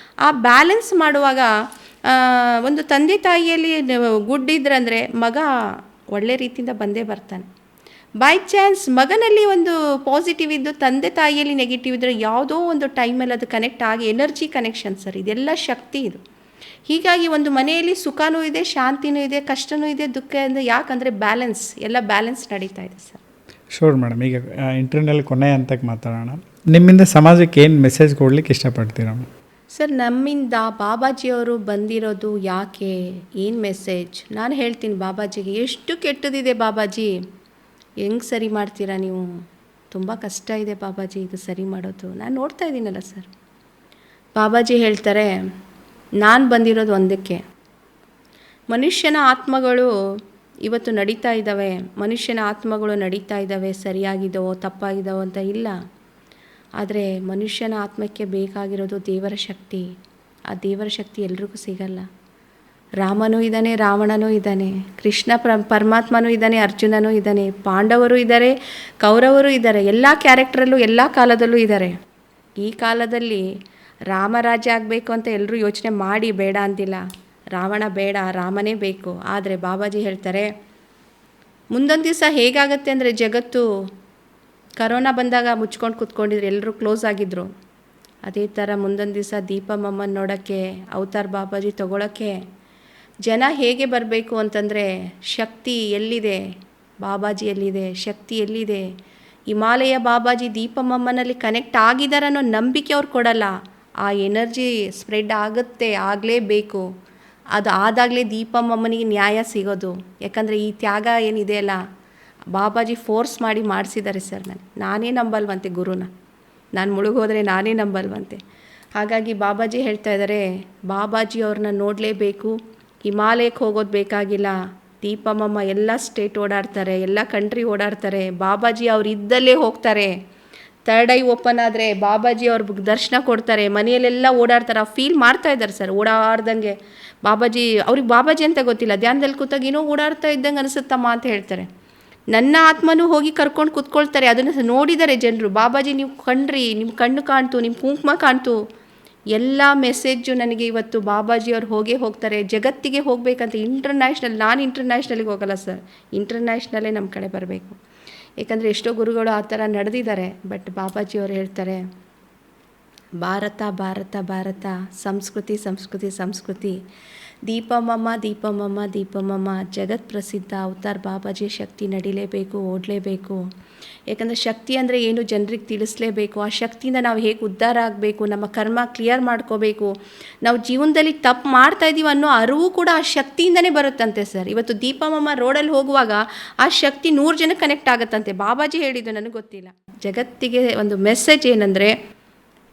ಆ ಬ್ಯಾಲೆನ್ಸ್ ಮಾಡುವಾಗ ಒಂದು ತಂದೆ ತಾಯಿಯಲ್ಲಿ ಗುಡ್ ಇದ್ರಂದರೆ ಮಗ ಒಳ್ಳೆ ರೀತಿಯಿಂದ ಬಂದೇ ಬರ್ತಾನೆ. ಬೈ ಚಾನ್ಸ್ ಮಗನಲ್ಲಿ ಒಂದು ಪಾಸಿಟಿವ್ ಇದ್ದು ತಂದೆ ತಾಯಿಯಲ್ಲಿ ನೆಗೆಟಿವ್ ಇದ್ದರೆ ಯಾವುದೋ ಒಂದು ಟೈಮಲ್ಲಿ ಅದು ಕನೆಕ್ಟ್ ಆಗಿ ಎನರ್ಜಿ ಕನೆಕ್ಷನ್ ಸರ್, ಇದೆಲ್ಲ ಶಕ್ತಿ ಇದು. ಹೀಗಾಗಿ ಒಂದು ಮನೆಯಲ್ಲಿ ಸುಖನೂ ಇದೆ, ಶಾಂತಿನೂ ಇದೆ, ಕಷ್ಟನೂ ಇದೆ, ದುಃಖ ಇದೆ. ಯಾಕಂದರೆ ಬ್ಯಾಲೆನ್ಸ್, ಎಲ್ಲ ಬ್ಯಾಲೆನ್ಸ್ ನಡೀತಾ ಇದೆ ಸರ್. ಶೋರ್ ಮೇಡಮ್, ಈಗ ಇಂಟರ್ವ್ಯೂನಲ್ಲಿ ಕೊನೆ ಹಂತಕ್ಕೆ ಮಾತಾಡೋಣ. ನಿಮ್ಮಿಂದ ಸಮಾಜಕ್ಕೆ ಏನು ಮೆಸೇಜ್ ಕೊಡ್ಲಿಕ್ಕೆ ಇಷ್ಟಪಡ್ತೀರಾ ಸರ್? ನಮ್ಮಿಂದ ಬಾಬಾಜಿಯವರು ಬಂದಿರೋದು ಯಾಕೆ, ಏನು ಮೆಸೇಜ್ ನಾನು ಹೇಳ್ತೀನಿ ಬಾಬಾಜಿಗೆ. ಎಷ್ಟು ಕೆಟ್ಟದಿದೆ ಬಾಬಾಜಿ, ಹೆಂಗೆ ಸರಿ ಮಾಡ್ತೀರಾ ನೀವು? ತುಂಬ ಕಷ್ಟ ಇದೆ ಬಾಬಾಜಿ ಇದು ಸರಿ ಮಾಡೋದು. ನಾನು ನೋಡ್ತಾ ಇದ್ದೀನಲ್ಲ ಸರ್. ಬಾಬಾಜಿ ಹೇಳ್ತಾರೆ, ನಾನು ಬಂದಿರೋದು ಒಂದಕ್ಕೆ, ಮನುಷ್ಯನ ಆತ್ಮಗಳು ಇವತ್ತು ನಡೀತಾ ಇದ್ದಾವೆ, ಮನುಷ್ಯನ ಆತ್ಮಗಳು ನಡೀತಾ ಇದ್ದಾವೆ, ಸರಿಯಾಗಿದ್ದಾವೋ ತಪ್ಪಾಗಿದ್ದಾವೋ ಅಂತ ಇಲ್ಲ. ಆದರೆ ಮನುಷ್ಯನ ಆತ್ಮಕ್ಕೆ ಬೇಕಾಗಿರೋದು ದೇವರ ಶಕ್ತಿ. ಆ ದೇವರ ಶಕ್ತಿ ಎಲ್ರಿಗೂ ಸಿಗಲ್ಲ. ರಾಮನೂ ಇದ್ದಾನೆ, ರಾವಣನೂ ಇದ್ದಾನೆ, ಕೃಷ್ಣ ಪರಮಾತ್ಮನೂ ಇದ್ದಾನೆ, ಅರ್ಜುನನೂ ಇದ್ದಾನೆ, ಪಾಂಡವರು ಇದ್ದಾರೆ, ಕೌರವರು ಇದ್ದಾರೆ, ಎಲ್ಲ ಕ್ಯಾರೆಕ್ಟ್ರಲ್ಲೂ ಎಲ್ಲ ಕಾಲದಲ್ಲೂ ಇದ್ದಾರೆ. ಈ ಕಾಲದಲ್ಲಿ ರಾಮರಾಜ್ಯ ಆಗಬೇಕು ಅಂತ ಎಲ್ಲರೂ ಯೋಚನೆ ಮಾಡಿ, ಬೇಡ ಅಂತಿಲ್ಲ, ರಾವಣ ಬೇಡ, ರಾಮನೇ ಬೇಕು. ಆದರೆ ಬಾಬಾಜಿ ಹೇಳ್ತಾರೆ, ಮುಂದೊಂದು ದಿವಸ ಹೇಗಾಗತ್ತೆ ಅಂದರೆ, ಜಗತ್ತು ಕರೋನಾ ಬಂದಾಗ ಮುಚ್ಕೊಂಡು ಕೂತ್ಕೊಂಡಿದ್ರು, ಎಲ್ಲರೂ ಕ್ಲೋಸ್ ಆಗಿದ್ದರು. ಅದೇ ಥರ ಮುಂದೊಂದು ದಿವಸ ದೀಪಮ್ಮನ ನೋಡೋಕ್ಕೆ, ಅವತಾರ್ ಬಾಬಾಜಿ ತೊಗೊಳಕ್ಕೆ ಜನ ಹೇಗೆ ಬರಬೇಕು ಅಂತಂದರೆ, ಶಕ್ತಿ ಎಲ್ಲಿದೆ, ಬಾಬಾಜಿಯಲ್ಲಿದೆ, ಶಕ್ತಿ ಎಲ್ಲಿದೆ. ಹಿಮಾಲಯ ಬಾಬಾಜಿ ದೀಪಮ್ಮನಲ್ಲಿ ಕನೆಕ್ಟ್ ಆಗಿದ್ದಾರೆ ಅನ್ನೋ ನಂಬಿಕೆ ಅವ್ರು ಕೊಡಲ್ಲ. ಆ ಎನರ್ಜಿ ಸ್ಪ್ರೆಡ್ ಆಗುತ್ತೆ, ಆಗಲೇಬೇಕು. ಅದು ಆದಾಗಲೇ ದೀಪಮ್ಮನಿಗೆ ನ್ಯಾಯ ಸಿಗೋದು. ಯಾಕಂದರೆ ಈ ತ್ಯಾಗ ಏನಿದೆ ಅಲ್ಲ, ಬಾಬಾಜಿ ಫೋರ್ಸ್ ಮಾಡಿ ಮಾಡಿಸಿದ್ದಾರೆ ಸರ್. ನಾನೇ ನಂಬಲ್ವಂತೆ ಗುರುನ, ನಾನು ಮುಳುಗೋದ್ರೆ ನಾನೇ ನಂಬಲ್ವಂತೆ. ಹಾಗಾಗಿ ಬಾಬಾಜಿ ಹೇಳ್ತಾ ಇದ್ದಾರೆ, ಬಾಬಾಜಿ ಅವ್ರನ್ನ ನೋಡಲೇಬೇಕು. ಹಿಮಾಲಯಕ್ಕೆ ಹೋಗೋದು ಬೇಕಾಗಿಲ್ಲ. ದೀಪಮ್ಮ ಎಲ್ಲ ಸ್ಟೇಟ್ ಓಡಾಡ್ತಾರೆ, ಎಲ್ಲ ಕಂಟ್ರಿ ಓಡಾಡ್ತಾರೆ. ಬಾಬಾಜಿ ಅವ್ರು ಇದ್ದಲ್ಲೇ ಹೋಗ್ತಾರೆ. ಥರ್ಡ್ ಐ ಓಪನ್ ಆದರೆ ಬಾಬಾಜಿ ಅವ್ರ ದರ್ಶನ ಕೊಡ್ತಾರೆ. ಮನೆಯಲ್ಲೆಲ್ಲ ಓಡಾಡ್ತಾರೆ. ಫೀಲ್ ಮಾಡ್ತಾ ಇದ್ದಾರೆ ಸರ್, ಓಡಾಡ್ದಂಗೆ. ಬಾಬಾಜಿ ಅವ್ರಿಗೆ ಬಾಬಾಜಿ ಅಂತ ಗೊತ್ತಿಲ್ಲ, ಧ್ಯಾನದಲ್ಲಿ ಕೂತಾಗ ಏನೋ ಓಡಾಡ್ತಾ ಇದ್ದಂಗೆ ಅನಿಸುತ್ತಮ್ಮ ಅಂತ ಹೇಳ್ತಾರೆ. ನನ್ನ ಆತ್ಮನೂ ಹೋಗಿ ಕರ್ಕೊಂಡು ಕೂತ್ಕೊಳ್ತಾರೆ. ಅದನ್ನು ನೋಡಿದ್ದಾರೆ ಜನರು. ಬಾಬಾಜಿ ನೀವು ಕಂಡ್ರಿ, ನಿಮ್ಮ ಕಣ್ಣು ಕಾಣ್ತು, ನಿಮ್ಮ ಕುಂಕುಮ ಕಾಣ್ತು. ಎಲ್ಲ ಮೆಸೇಜು ನನಗೆ ಇವತ್ತು ಬಾಬಾಜಿಯವ್ರು ಹೋಗ್ತಾರೆ. ಜಗತ್ತಿಗೆ ಹೋಗಬೇಕಂತ ಇಂಟರ್ನ್ಯಾಷನಲ್. ನಾನು ಇಂಟರ್ನ್ಯಾಷನಲಿಗೆ ಹೋಗಲ್ಲ ಸರ್, ಇಂಟರ್ನ್ಯಾಷನಲ್ಲೇ ನಮ್ಮ ಕಡೆ ಬರಬೇಕು. ಏಕೆಂದರೆ ಎಷ್ಟೋ ಗುರುಗಳು ಆ ಥರ ನಡೆದಿದ್ದಾರೆ. ಬಟ್ ಬಾಬಾಜಿಯವರು ಹೇಳ್ತಾರೆ, ಭಾರತ ಭಾರತ ಭಾರತ, ಸಂಸ್ಕೃತಿ ಸಂಸ್ಕೃತಿ ಸಂಸ್ಕೃತಿ. ದೀಪಮ್ಮ ದೀಪಮ್ಮ ದೀಪಮ್ಮ ಜಗತ್ ಪ್ರಸಿದ್ಧ. ಅವತಾರ್ ಬಾಬಾಜಿ ಶಕ್ತಿ ನಡಿಲೇಬೇಕು, ಓಡಲೇಬೇಕು. ಯಾಕಂದರೆ ಶಕ್ತಿ ಅಂದರೆ ಏನು ಜನರಿಗೆ ತಿಳಿಸ್ಲೇಬೇಕು. ಆ ಶಕ್ತಿಯಿಂದ ನಾವು ಹೇಗೆ ಉದ್ಧಾರ ಆಗಬೇಕು, ನಮ್ಮ ಕರ್ಮ ಕ್ಲಿಯರ್ ಮಾಡ್ಕೋಬೇಕು, ನಾವು ಜೀವನದಲ್ಲಿ ತಪ್ಪು ಮಾಡ್ತಾಯಿದ್ದೀವಿ ಅನ್ನೋ ಅರಿವು ಕೂಡ ಆ ಶಕ್ತಿಯಿಂದನೇ ಬರುತ್ತಂತೆ ಸರ್. ಇವತ್ತು ದೀಪಮ್ಮ ರೋಡಲ್ಲಿ ಹೋಗುವಾಗ ಆ ಶಕ್ತಿ 100 ಜನಕ್ಕೆ ಕನೆಕ್ಟ್ ಆಗುತ್ತಂತೆ. ಬಾಬಾಜಿ ಹೇಳಿದ್ದು ನನಗೆ ಗೊತ್ತಿಲ್ಲ. ಜಗತ್ತಿಗೆ ಒಂದು ಮೆಸೇಜ್ ಏನಂದರೆ,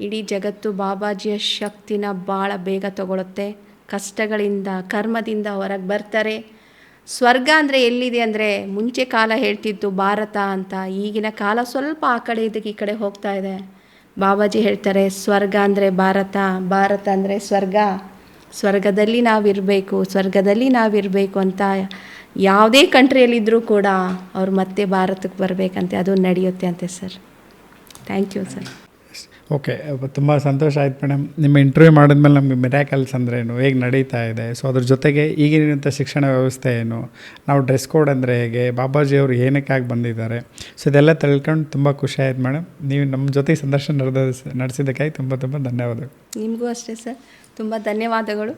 ಇಡೀ ಜಗತ್ತು ಬಾಬಾಜಿಯ ಶಕ್ತಿನ ಭಾಳ ಬೇಗ ತಗೊಳುತ್ತೆ. ಕಷ್ಟಗಳಿಂದ, ಕರ್ಮದಿಂದ ಹೊರಗೆ ಬರ್ತಾರೆ. ಸ್ವರ್ಗ ಅಂದರೆ ಎಲ್ಲಿದೆ ಅಂದರೆ, ಮುಂಚೆ ಕಾಲ ಹೇಳ್ತಿತ್ತು ಭಾರತ ಅಂತ. ಈಗಿನ ಕಾಲ ಸ್ವಲ್ಪ ಆ ಕಡೆ ಇದಕ್ಕೆ ಈ ಕಡೆ ಹೋಗ್ತಾ ಇದೆ. ಬಾಬಾಜಿ ಹೇಳ್ತಾರೆ, ಸ್ವರ್ಗ ಅಂದರೆ ಭಾರತ, ಭಾರತ ಅಂದರೆ ಸ್ವರ್ಗ. ಸ್ವರ್ಗದಲ್ಲಿ ನಾವಿರಬೇಕು, ಸ್ವರ್ಗದಲ್ಲಿ ನಾವಿರಬೇಕು ಅಂತ ಯಾವುದೇ ಕಂಟ್ರಿಯಲ್ಲಿದ್ದರೂ ಕೂಡ ಅವ್ರು ಮತ್ತೆ ಭಾರತಕ್ಕೆ ಬರಬೇಕಂತೆ. ಅದು ನಡೆಯುತ್ತೆ ಅಂತೆ sir. Thank you sir. Okay, ತುಂಬ ಸಂತೋಷ ಆಯ್ತು ಮೇಡಮ್. ನಿಮ್ಮ ಇಂಟರ್ವ್ಯೂ ಮಾಡಿದ್ಮೇಲೆ ನಮಗೆ ಮಿರಾಕಲ್ಸ್ ಅಂದ್ರೇನು, ಹೇಗೆ ನಡೀತಾ ಇದೆ, ಸೊ ಅದ್ರ ಜೊತೆಗೆ ಈಗಿನಂಥ ಶಿಕ್ಷಣ ವ್ಯವಸ್ಥೆ ಏನು, ನಾವು ಡ್ರೆಸ್ ಕೋಡ್ ಅಂದರೆ ಹೇಗೆ, ಬಾಬಾಜಿಯವರು ಏನಕ್ಕಾಗಿ ಬಂದಿದ್ದಾರೆ, ಸೊ ಇದೆಲ್ಲ ತಿಳ್ಕೊಂಡು ತುಂಬ ಖುಷಿ ಆಯ್ತು ಮೇಡಮ್. ನೀವು ನಮ್ಮ ಜೊತೆ ಸಂದರ್ಶನ ನಡೆಸಿದ್ದಕ್ಕಾಗಿ ತುಂಬ ಧನ್ಯವಾದಗಳು. ನಿಮಗೂ ಅಷ್ಟೇ ಸರ್, ತುಂಬ ಧನ್ಯವಾದಗಳು.